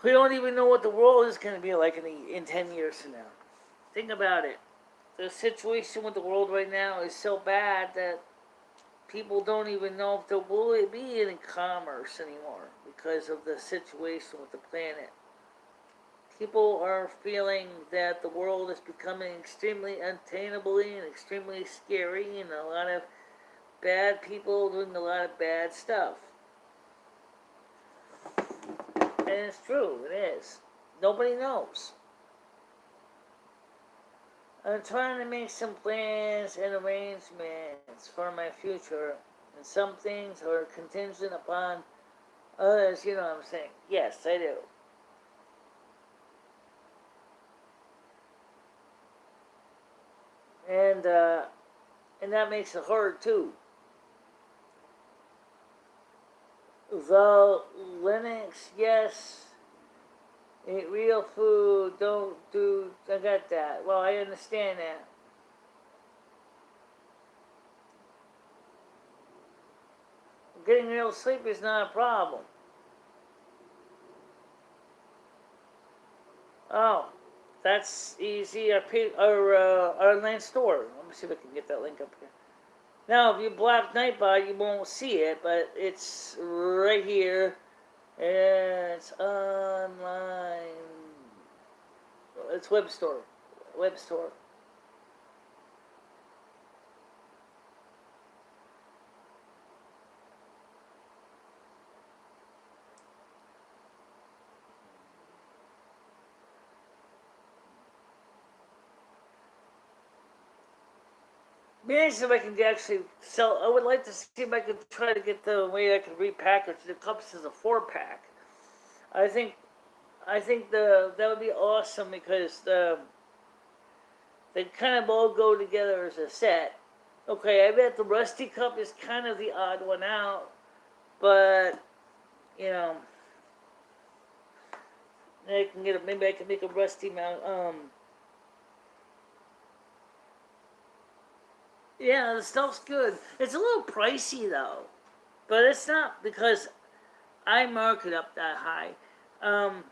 We don't even know what the world is going to be like in 10 years from now. Think about it. The situation with the world right now is so bad that people don't even know if there will be any commerce anymore because of the situation with the planet. People are feeling that the world is becoming extremely unattainably and extremely scary, and a lot of bad people doing a lot of bad stuff. And it's true, it is. Nobody knows. I'm trying to make some plans and arrangements for my future, and some things are contingent upon others, you know what I'm saying. Yes, I do. And that makes it hard too. The Linux, yes. Eat real food, don't do, I got that. Well, I understand that. Getting real sleep is not a problem. Oh, that's easy. Our online store. Let me see if I can get that link up here. Now, if you block Nightbot, you won't see it, but it's right here. It's online. It's web store. be nice if I can actually sell. I would like to see if I could try to get the way I could repackage the cups as a 4-pack. I think that would be awesome because they kind of all go together as a set. Okay, I bet the Rusty Cup is kind of the odd one out, but you know, I can get maybe I can make a Rusty mount. Yeah, the stuff's good. It's a little pricey though, but it's not because I mark it up that high. Um,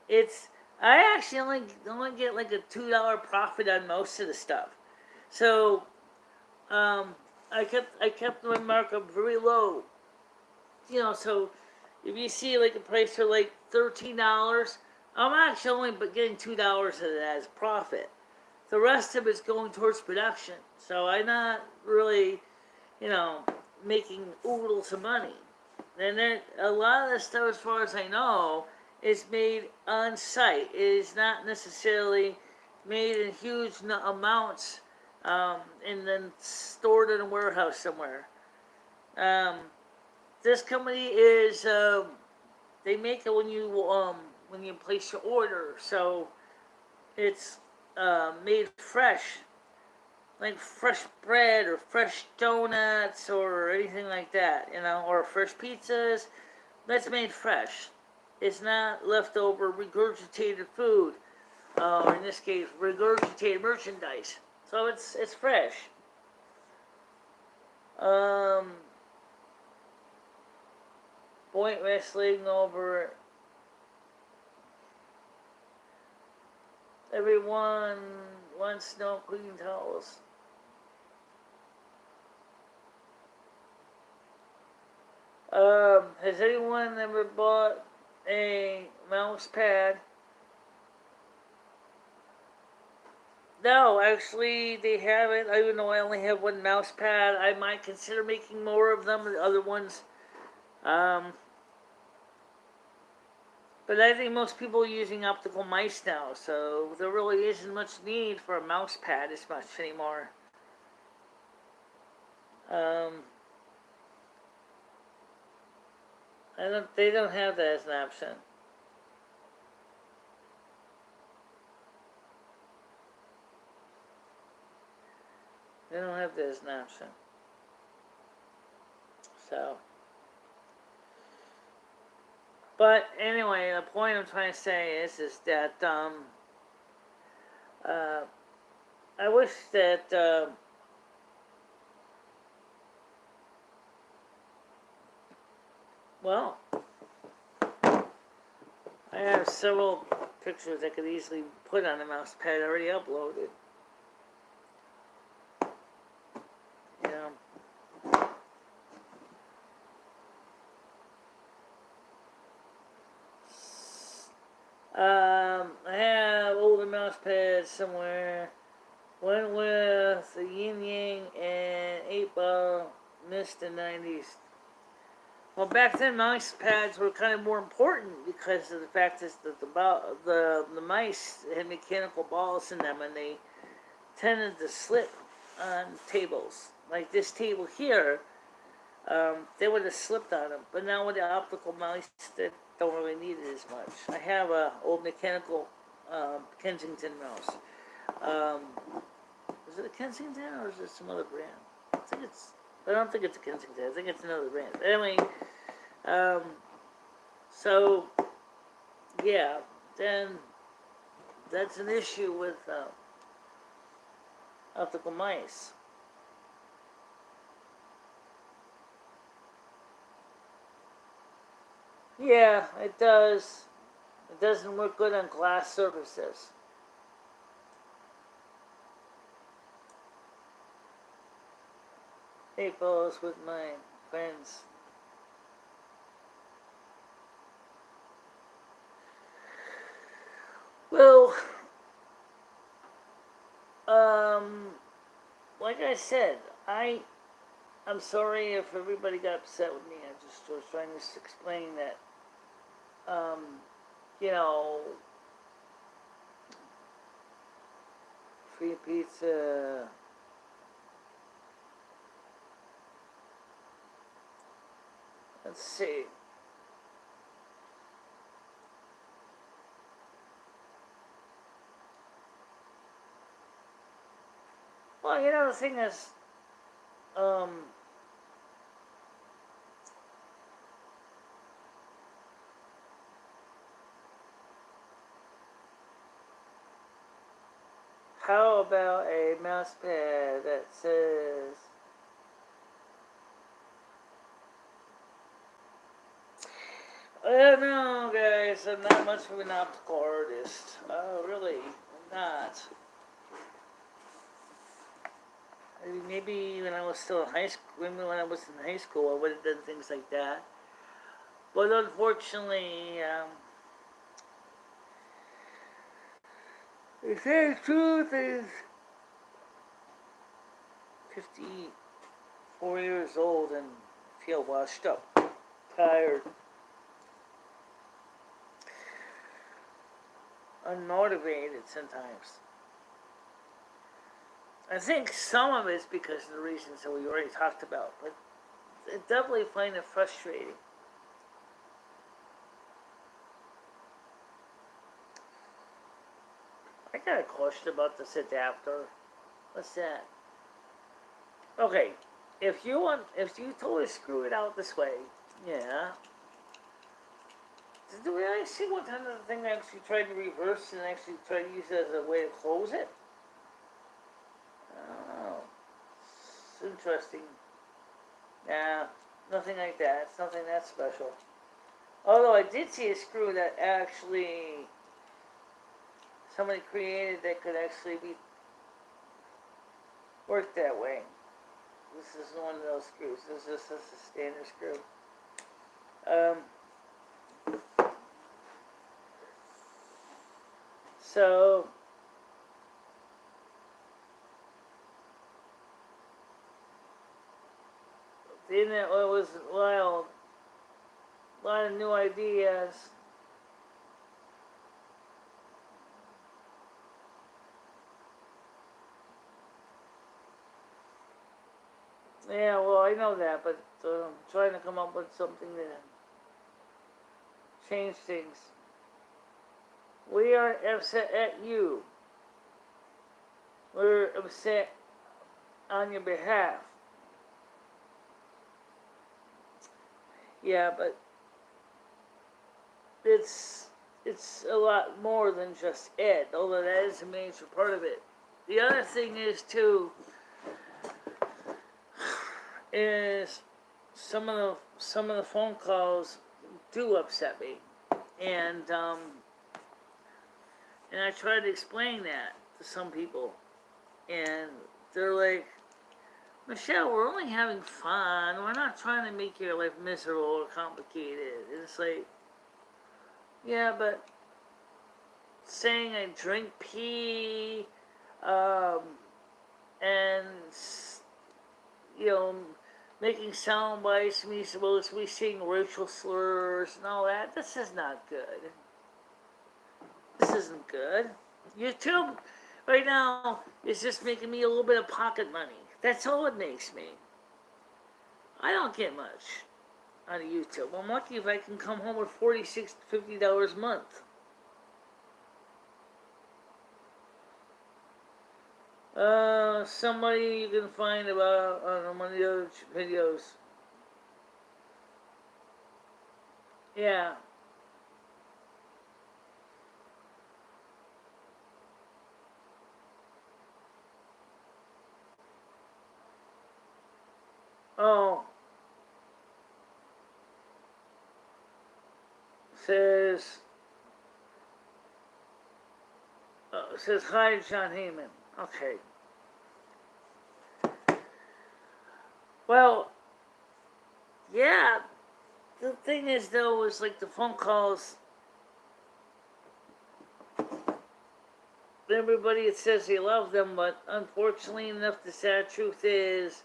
it's I actually only get like a $2 profit on most of the stuff. So I kept my markup very low. You know, so if you see like a price for like $13, I'm actually only but getting $2 of that as profit. The rest of it's going towards production. So I'm not really, you know, making oodles of money. And then a lot of the stuff, as far as I know, is made on site. It is not necessarily made in huge amounts and then stored in a warehouse somewhere. Um, this company is they make it when you place your order, so it's made fresh, like fresh bread or fresh donuts or anything like that, you know, or fresh pizzas. That's made fresh. It's not leftover regurgitated food, or in this case, regurgitated merchandise. So it's fresh. Um, Point wrestling over everyone wants no clean towels. Has anyone ever bought a mouse pad? No, actually, they haven't. Even though I only have one mouse pad, I might consider making more of them. The other ones, um, but I think most people are using optical mice now, so there really isn't much need for a mouse pad as much anymore. Um, They don't have that as an option. They don't have that as an option. So, but anyway, the point I'm trying to say is that uh, I wish that well, I have several pictures I could easily put on the mouse pad already uploaded. You know. I have older mouse pads somewhere. One with the yin yang and 8-ball missed the 90s. Well, back then mouse pads were kind of more important because of the fact that the mice had mechanical balls in them and they tended to slip on tables. Like this table here, they would have slipped on them. But now with the optical mice, they don't really need it as much. I have a old mechanical Kensington mouse. Is it a Kensington or is it some other brand? I don't think it's a Kensington. I think it's another brand. But anyway, so yeah, then that's an issue with optical mice. Yeah, it does. It doesn't work good on glass surfaces. Eight balls with my friends. Well, like I said, I'm sorry if everybody got upset with me. I just was trying to explain that, um, you know, free pizza, Let's see. Well, you know, the thing is, how about a mouse pad that says, I don't know, guys, I'm not much of an optical artist. Oh, really? I'm not. Maybe when I was still in high school, maybe when I was in high school, I would have done things like that. But unfortunately, the sad truth is 54 years old and feel washed up, tired, unmotivated sometimes. I think some of it's because of the reasons that we already talked about, but I definitely find it frustrating. I got a question about this adapter. What's that? Okay, if you totally screw it out this way, yeah. Do we actually see what kind of thing actually tried to reverse and actually try to use it as a way to close it? Oh, it's interesting. Nah, nothing like that. It's nothing that special. Although I did see a screw that actually somebody created that could actually be work that way. This is one of those screws. This is just a standard screw. So the internet was wild. A lot of new ideas. Yeah, well, I know that, but I'm trying to come up with something to change things. We are upset at you. We're upset on your behalf. Yeah, but it's a lot more than just Ed, although that is a major part of it. The other thing is too is some of the phone calls do upset me, and I try to explain that to some people, and they're like, Michelle, we're only having fun. We're not trying to make your life miserable or complicated. And it's like, yeah, but saying I drink pee, and you know, making sound bites, me supposed to be saying racial slurs and all that. This is not good. This isn't good. YouTube right now is just making me a little bit of pocket money. That's all it makes me. I don't get much out of YouTube. I'm lucky if I can come home with $46 to $50 a month. Somebody you can find about on one of the other videos. Yeah. Oh. Says hi, John Heyman. Okay. Well, yeah. The thing is, though, is like the phone calls. Everybody it says they love them, but unfortunately enough, the sad truth is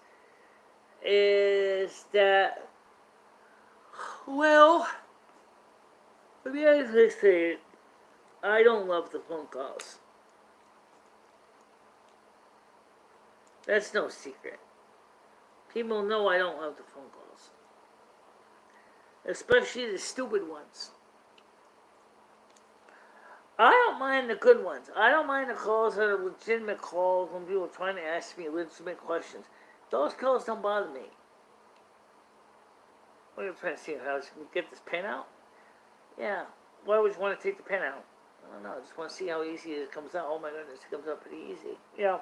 that, well, let me honestly say it, I don't love the phone calls. That's no secret. People know I don't love the phone calls. especially the stupid ones. I don't mind the good ones. I don't mind the calls that are legitimate calls when people are trying to ask me legitimate questions. Those calls don't bother me. What are you trying to see? How you can get this pen out? Yeah. Why would you want to take the pen out? I don't know. I just want to see how easy it comes out. Oh my goodness, it comes out pretty easy. Yeah.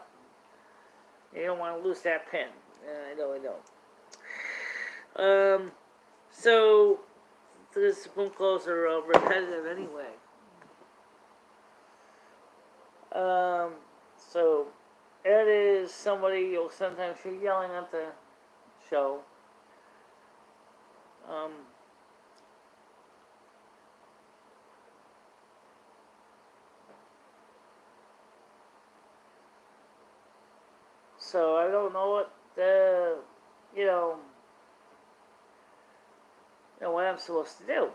You don't want to lose that pen. I know, I know. So, these phone calls are repetitive anyway. So, Ed is somebody you'll sometimes hear yelling at the show. So I don't know what what I'm supposed to do.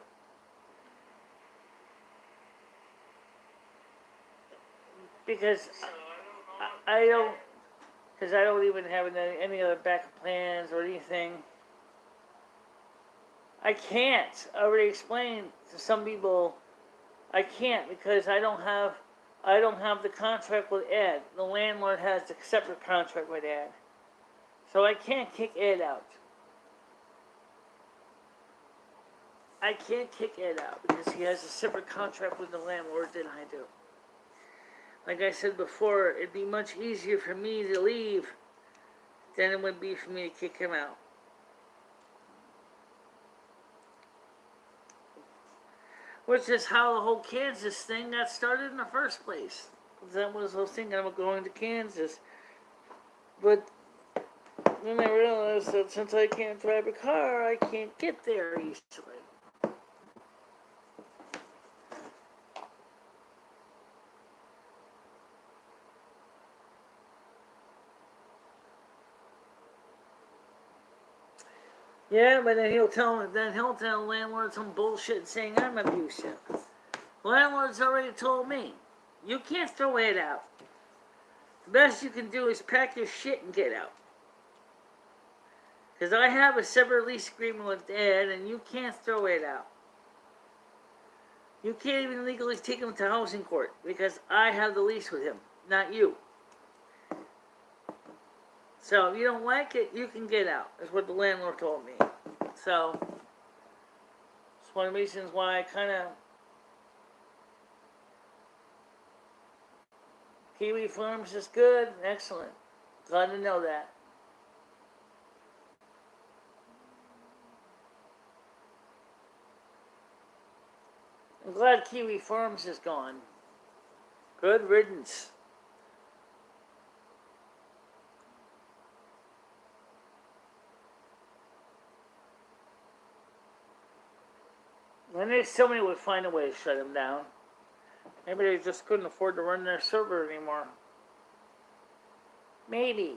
Because I don't even have any other backup plans or anything. I can't. I already explained to some people I can't because I don't have the contract with Ed. The landlord has a separate contract with Ed. So I can't kick Ed out. I can't kick Ed out because he has a separate contract with the landlord than I do. Like I said before, it'd be much easier for me to leave than it would be for me to kick him out. Which is how the whole Kansas thing got started in the first place. That was I was thinking about going to Kansas. But then I realized that since I can't drive a car, I can't get there easily. Yeah, but then he'll tell the landlord some bullshit saying I'm abusive. The landlord's already told me, you can't throw it out. The best you can do is pack your shit and get out. Because I have a separate lease agreement with Ed, and you can't throw it out. You can't even legally take him to housing court, because I have the lease with him, not you. So if you don't like it, you can get out, is what the landlord told me. So, it's one of the reasons why I kind of... Kiwi Farms is good, excellent. Glad to know that. I'm glad Kiwi Farms is gone. Good riddance. I knew somebody would find a way to shut him down. Maybe they just couldn't afford to run their server anymore. Maybe.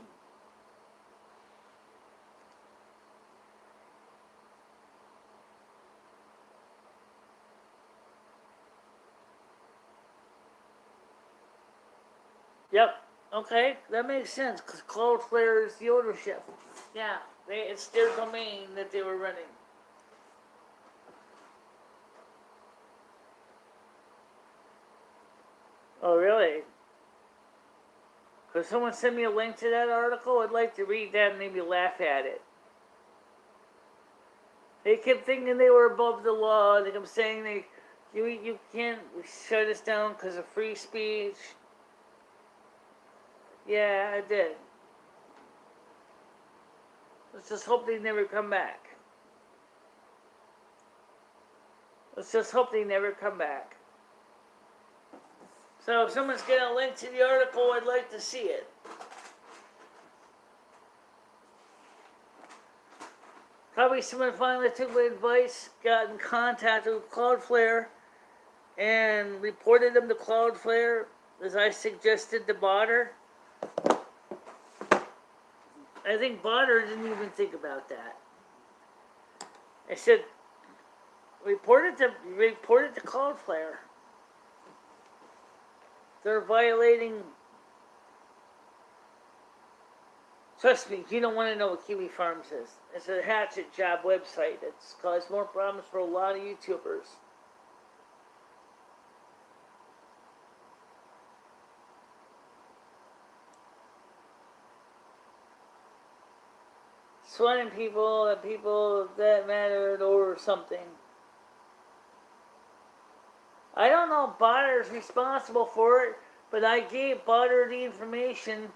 Yep. Okay, that makes sense, because Cloudflare is the ownership. Yeah, it's their domain that they were running. Oh, really? Could someone send me a link to that article? I'd like to read that and maybe laugh at it. They kept thinking they were above the law. They kept saying you can't shut us down because of free speech. Yeah, I did. Let's just hope they never come back. Let's just hope they never come back. So if someone's got a link to the article, I'd like to see it. Probably someone finally took my advice, got in contact with Cloudflare, and reported them to Cloudflare, as I suggested to Botter. I think Botter didn't even think about that. I said, report it to Cloudflare. They're violating Trust me, you don't want to know what Kiwi Farms is. It's a hatchet job website that's caused more problems for a lot of YouTubers. Sweating people and people that mattered or something. I don't know if Botter's responsible for it, but I gave Botter the information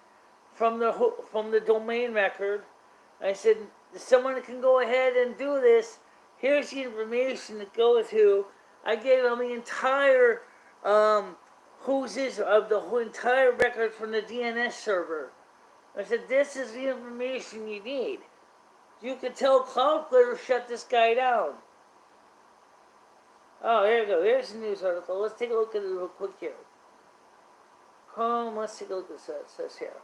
from the domain record. I said, someone can go ahead and do this. Here's the information to go to. I gave him the entire of the whole entire record from the DNS server. I said, this is the information you need. You could tell Cloudflare to shut this guy down. Oh, here we go. Here's the news article. Let's take a look at it real quick here. Chrome, let's take a look at what it says here.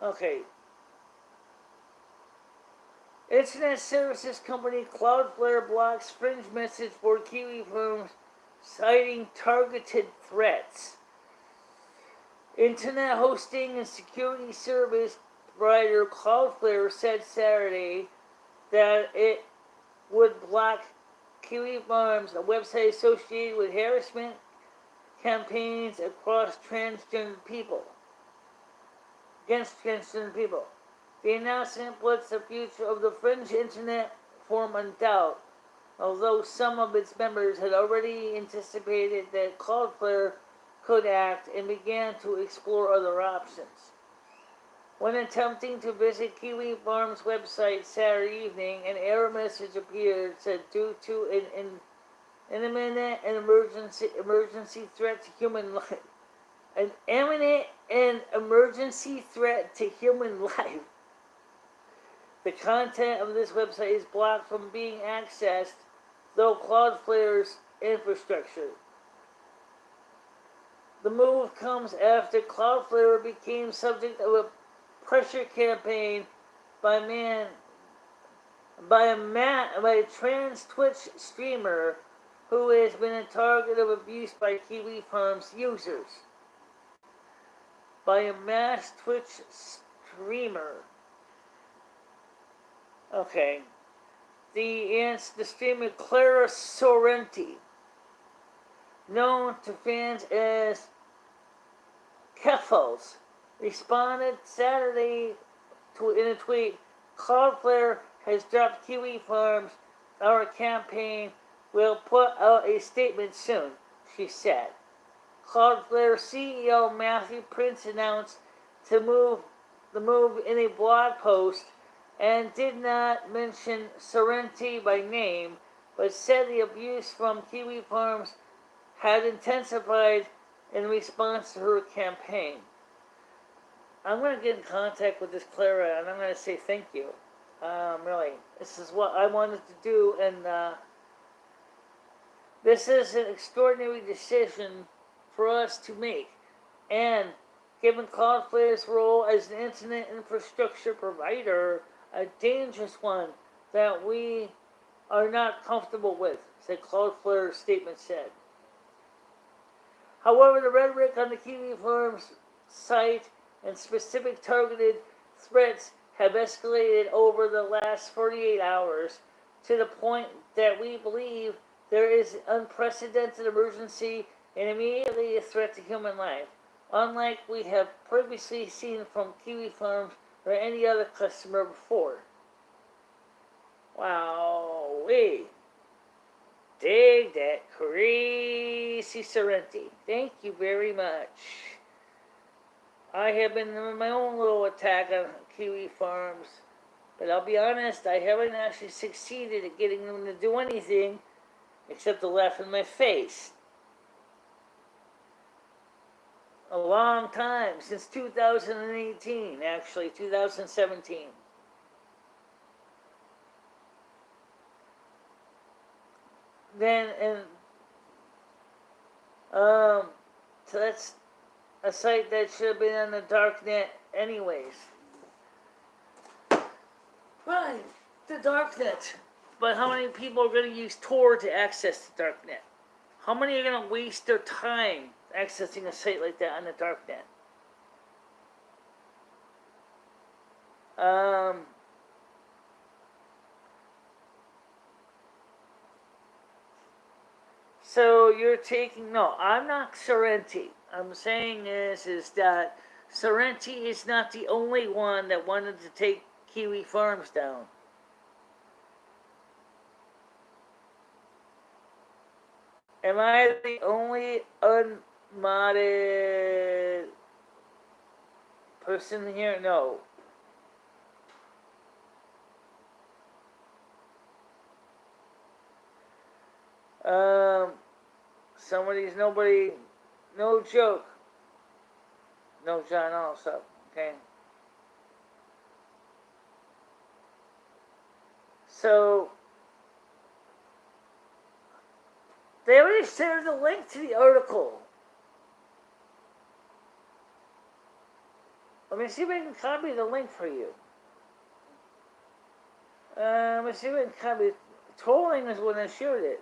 Okay. Internet services company Cloudflare blocks fringe message for Kiwi firms citing targeted threats. Internet hosting and security service provider Cloudflare said Saturday that it would block Kiwi Farms, a website associated with harassment campaigns across transgender people. Against transgender people. The announcement puts the future of the fringe internet forum in doubt, although some of its members had already anticipated that Cloudflare could act and began to explore other options. When attempting to visit Kiwi Farms' website Saturday evening, an error message appeared said due to an imminent and emergency threat to human life. An imminent and emergency threat to human life. The content of this website is blocked from being accessed, though Cloudflare's infrastructure. The move comes after Cloudflare became subject of a pressure campaign by a trans Twitch streamer who has been a target of abuse by Kiwi Farms users. By a mass Twitch streamer. Okay. The streamer Clara Sorrenti, known to fans as Keffels, responded Saturday in a tweet, Cloudflare has dropped Kiwi Farms. Our campaign will put out a statement soon, she said. Cloudflare CEO Matthew Prince announced the move in a blog post and did not mention Sorrenti by name, but said the abuse from Kiwi Farms had intensified in response to her campaign. I'm going to get in contact with this Clara and I'm going to say thank you. Really, this is what I wanted to do, and this is an extraordinary decision for us to make. And given Cloudflare's role as an internet infrastructure provider, a dangerous one that we are not comfortable with, said Cloudflare's statement said. However, the rhetoric on the Kiwi Farms site and specific targeted threats have escalated over the last 48 hours to the point that we believe there is unprecedented emergency and immediately a threat to human life, unlike we have previously seen from Kiwi Farms or any other customer before. Wow-wee. Dig that, crazy Sorrenti. Thank you very much. I have been in my own little attack on Kiwi Farms, but I'll be honest, I haven't actually succeeded at getting them to do anything except to laugh in my face. A long time, since 2018, actually, 2017. Then, so that's a site that should have been on the darknet anyways. Right, the darknet. But how many people are going to use Tor to access the darknet? How many are going to waste their time accessing a site like that on the darknet? Um, so you're taking, no, I'm not Sorrenti. I'm saying is that Sorrenti is not the only one that wanted to take Kiwi Farms down. Am I the only unmodded person here? No. Nobody, no joke. No John also, okay? So, they already shared the link to the article. Let me see if I can copy the link for you. Let me see if I can copy. Trolling is when I shared it.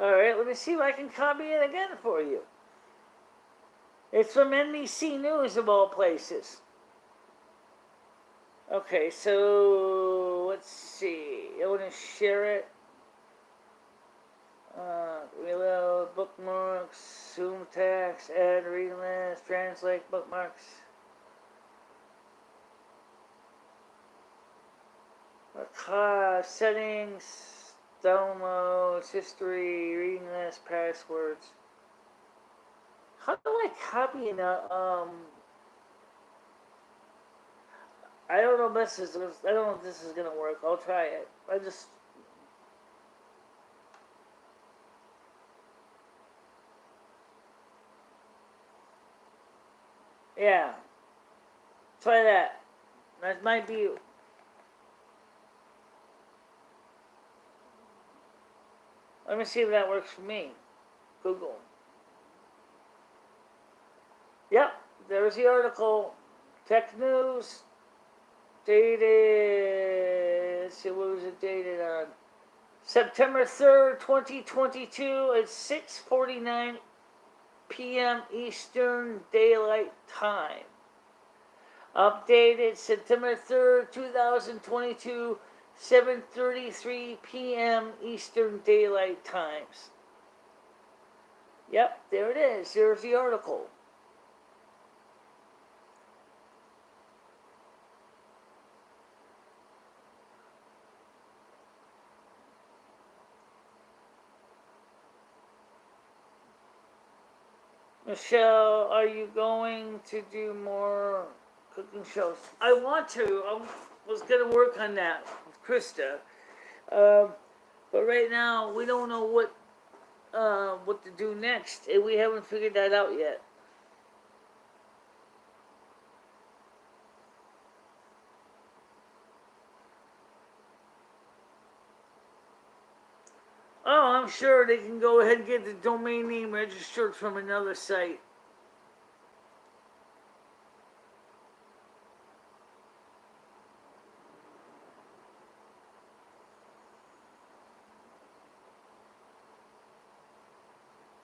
Alright, let me see if I can copy it again for you. It's from NBC News of all places. Okay, so let's see. I want to share it. Reload, bookmarks, zoom text, add reading list, translate bookmarks. Archive, settings, downloads, history, reading list, passwords. How do I copy it? I don't know if this is gonna work. I'll try it. Yeah. Try that. That might be. Let me see if that works for me. Google. Yep, there's the article. Tech News. Dated. Let's see, what was it dated on? September 3rd, 2022 at 6:49 p.m. Eastern Daylight Time. Updated September 3rd, 2022, 7:33 p.m. Eastern Daylight Times. Yep, there it is. There's the article. Michelle, are you going to do more cooking shows? I want to. I was going to work on that with Krista. But right now, we don't know what to do next. And we haven't figured that out yet. Oh, I'm sure they can go ahead and get the domain name registered from another site.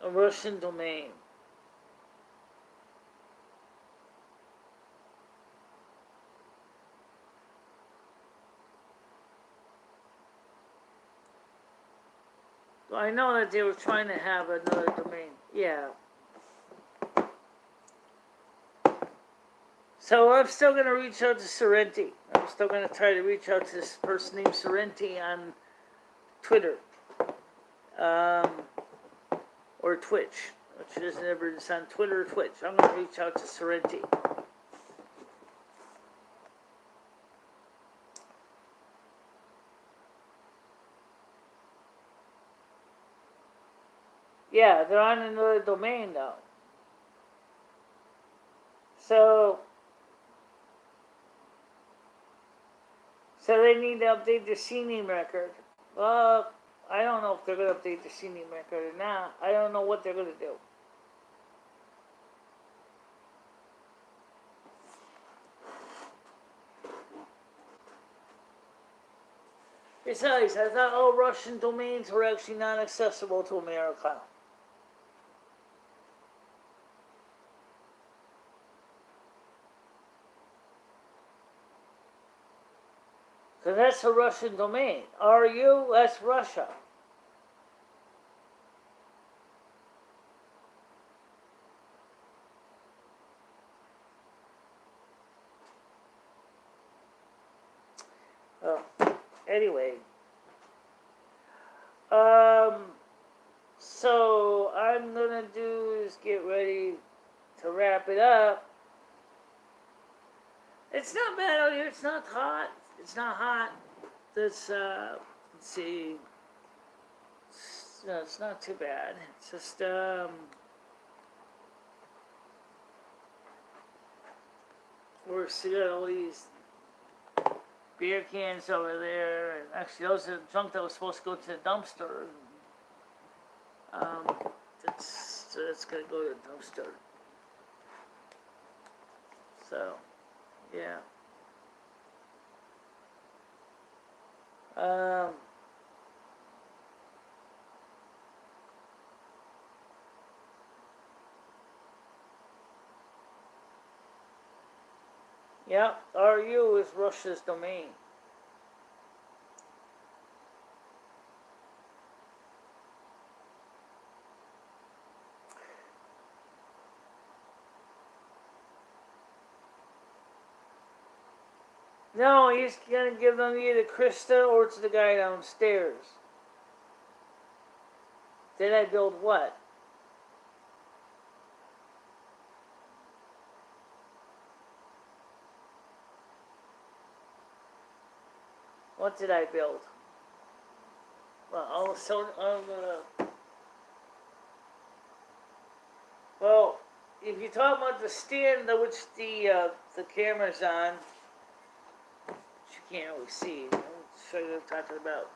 A Russian domain. I know that they were trying to have another domain. Yeah. So I'm still going to reach out to Sorrenti. I'm still going to try to reach out to this person named Sorrenti on Twitter. Or Twitch. Which isn't ever just on Twitter or Twitch. I'm going to reach out to Sorrenti. Yeah, they're on another domain now. So they need to update their CNAME record. Well, I don't know if they're going to update their CNAME record or not. I don't know what they're going to do. Besides, I thought all Russian domains were actually not accessible to America. Because that's a Russian domain. RU, that's Russia. Oh, anyway. So I'm gonna do is get ready to wrap it up. It's not bad out here. It's not hot. It's not hot. Let's see. No, it's not too bad. It's just we're seeing all these beer cans over there, and actually those are junk that was supposed to go to the dumpster. That's gonna go to the dumpster. So, yeah. Yeah, RU is Russia's domain. No, he's gonna give them either Krista or to the guy downstairs. Then I build what? What did I build? Well, well, if you talk about the stand which the camera's on, which you can't really see. I'll show you what I'm talking about.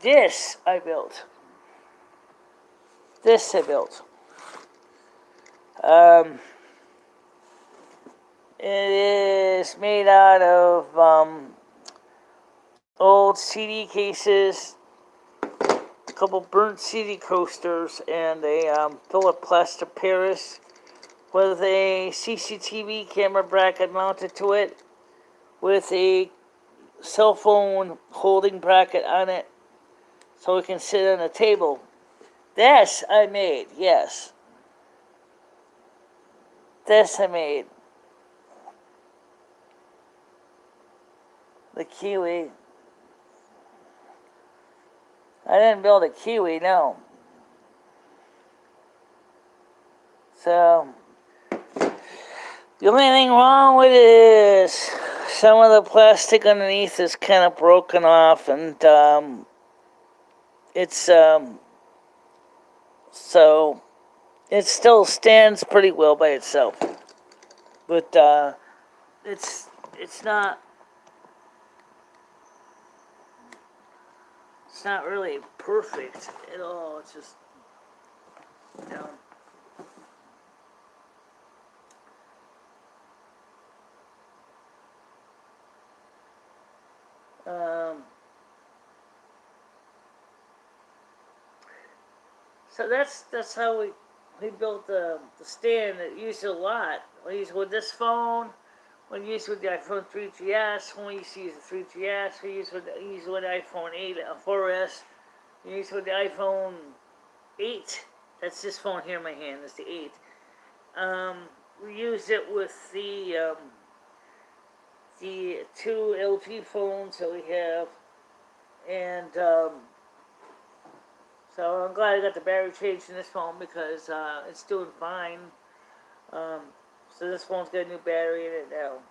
This I built. This I built. It is made out of old CD cases, a couple burnt CD coasters, and a Philip Plaster Paris with a CCTV camera bracket mounted to it, with a cell phone holding bracket on it, so it can sit on a table. This I made, yes. This I made. The Kiwi. I didn't build a Kiwi, no. So, the only thing wrong with it is some of the plastic underneath is kind of broken off, and it's so it still stands pretty well by itself, but it's not really perfect at all. It's just, you know. So that's how we built the stand. It used a lot. We used with this phone. We used with the iPhone 3GS. When we used to use the 3GS, we used with the iPhone 8, 4S. We used with the iPhone 8. That's this phone here in my hand. That's the 8. We used it with the 2 LG phones that we have, and so I'm glad I got the battery changed in this phone because it's doing fine. So this phone's got a new battery in it now.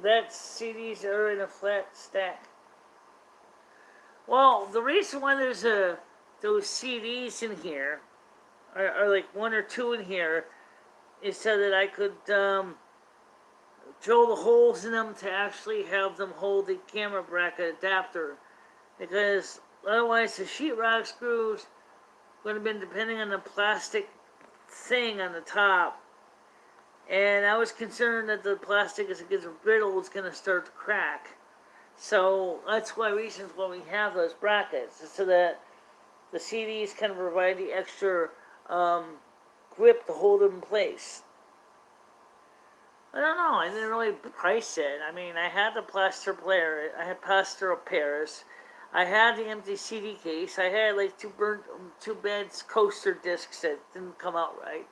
That CDs are in a flat stack. Well, the reason why there's those CDs in here, or like 1 or 2 in here, is so that I could drill the holes in them to actually have them hold the camera bracket adapter, because otherwise the sheetrock screws would have been depending on the plastic thing on the top, and I was concerned that the plastic, as it gets brittle, was going to start to crack. So that's why reasons why we have those brackets, so that the CDs can provide the extra grip to hold them in place. I don't know. I didn't really price it. I mean, I had the plaster player. I had plaster of Paris. I had the empty CD case. I had like two beds coaster discs that didn't come out right.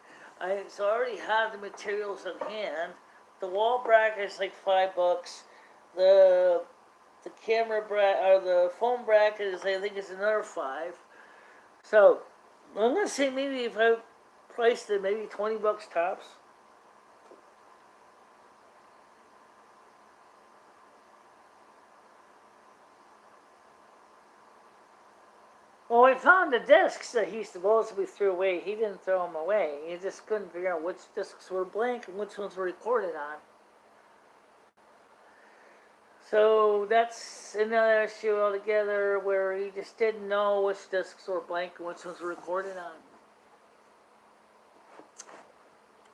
So I already have the materials on hand. The wall bracket is like $5. The camera bracket or the phone bracket is, I think, is another $5. So I'm gonna say maybe if I priced it, maybe $20 tops. Well, we found the discs that he supposedly threw away. He didn't throw them away. He just couldn't figure out which discs were blank and which ones were recorded on. So that's another issue altogether, where he just didn't know which discs were blank and which ones were recorded on.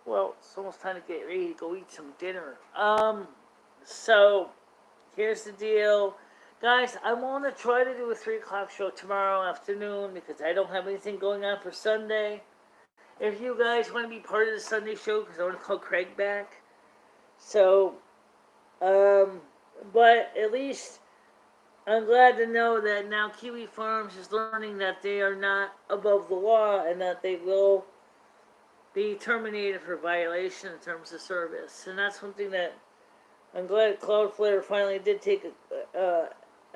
Well, it's almost time to get ready to go eat some dinner. So here's the deal. Guys, I want to try to do a 3 o'clock show tomorrow afternoon because I don't have anything going on for Sunday. If you guys want to be part of the Sunday show, because I want to call Craig back. So, but at least I'm glad to know that now Kiwi Farms is learning that they are not above the law and that they will be terminated for violation in terms of service. And that's something that I'm glad Cloudflare finally did take a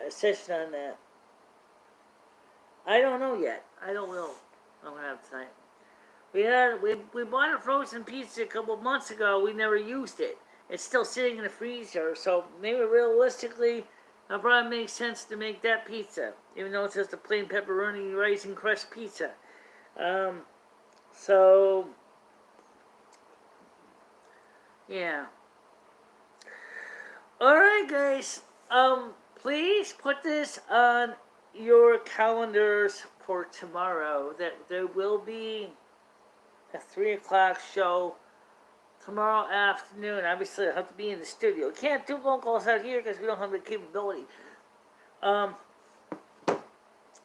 session on that. I don't know yet. I don't know. I don't have time. We bought a frozen pizza a couple months ago. We never used it. It's still sitting in the freezer. So maybe realistically, it probably makes sense to make that pizza, even though it's just a plain pepperoni rice and crust pizza. So yeah. All right, guys. Please put this on your calendars for tomorrow. That there will be a 3 o'clock show tomorrow afternoon. Obviously, I have to be in the studio. Can't do phone calls out here because we don't have the capability.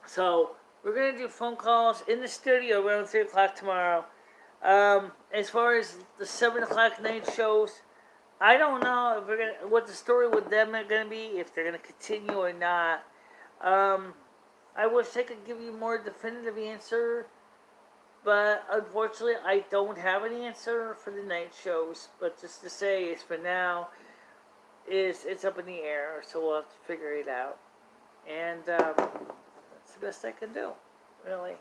So we're gonna do phone calls in the studio around 3 o'clock tomorrow. As far as the 7 o'clock night shows, I don't know if what the story with them are gonna be, if they're gonna continue or not. I wish I could give you a more definitive answer, but unfortunately, I don't have an answer for the night shows. But just to say, is for now, it's up in the air, so we'll have to figure it out. And that's the best I can do, really.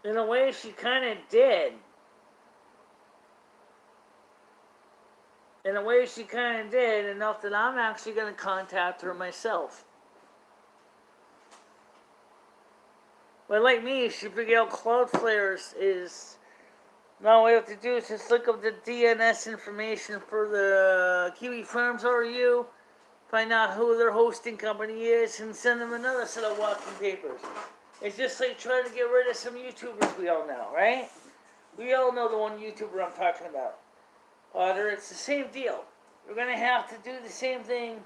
In a way, she kind of did. In a way, she kind of did, enough that I'm actually going to contact her myself. But like me, she figured out Cloudflare is... Now all we have to do is just look up the DNS information for the Kiwi Farms RU, find out who their hosting company is, and send them another set of walking papers. It's just like trying to get rid of some YouTubers we all know, right? We all know the one YouTuber I'm talking about. It's the same deal. We're going to have to do the same thing.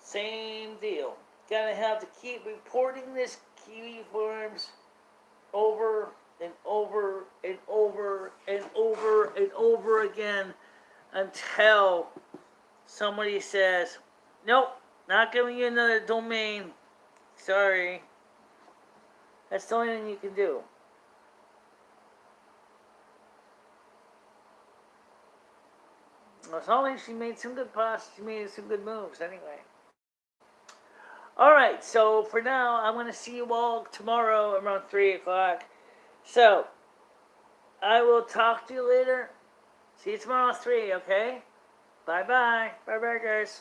Same deal. Going to have to keep reporting this Kiwi Farms over and over and over and over and over again until somebody says, nope, not giving you another domain. Sorry. That's the only thing you can do. Well, it's only she made some good posts. She made some good moves anyway. Alright, so for now, I'm going to see you all tomorrow around 3 o'clock. So, I will talk to you later. See you tomorrow at 3, okay? Bye-bye. Bye-bye, guys.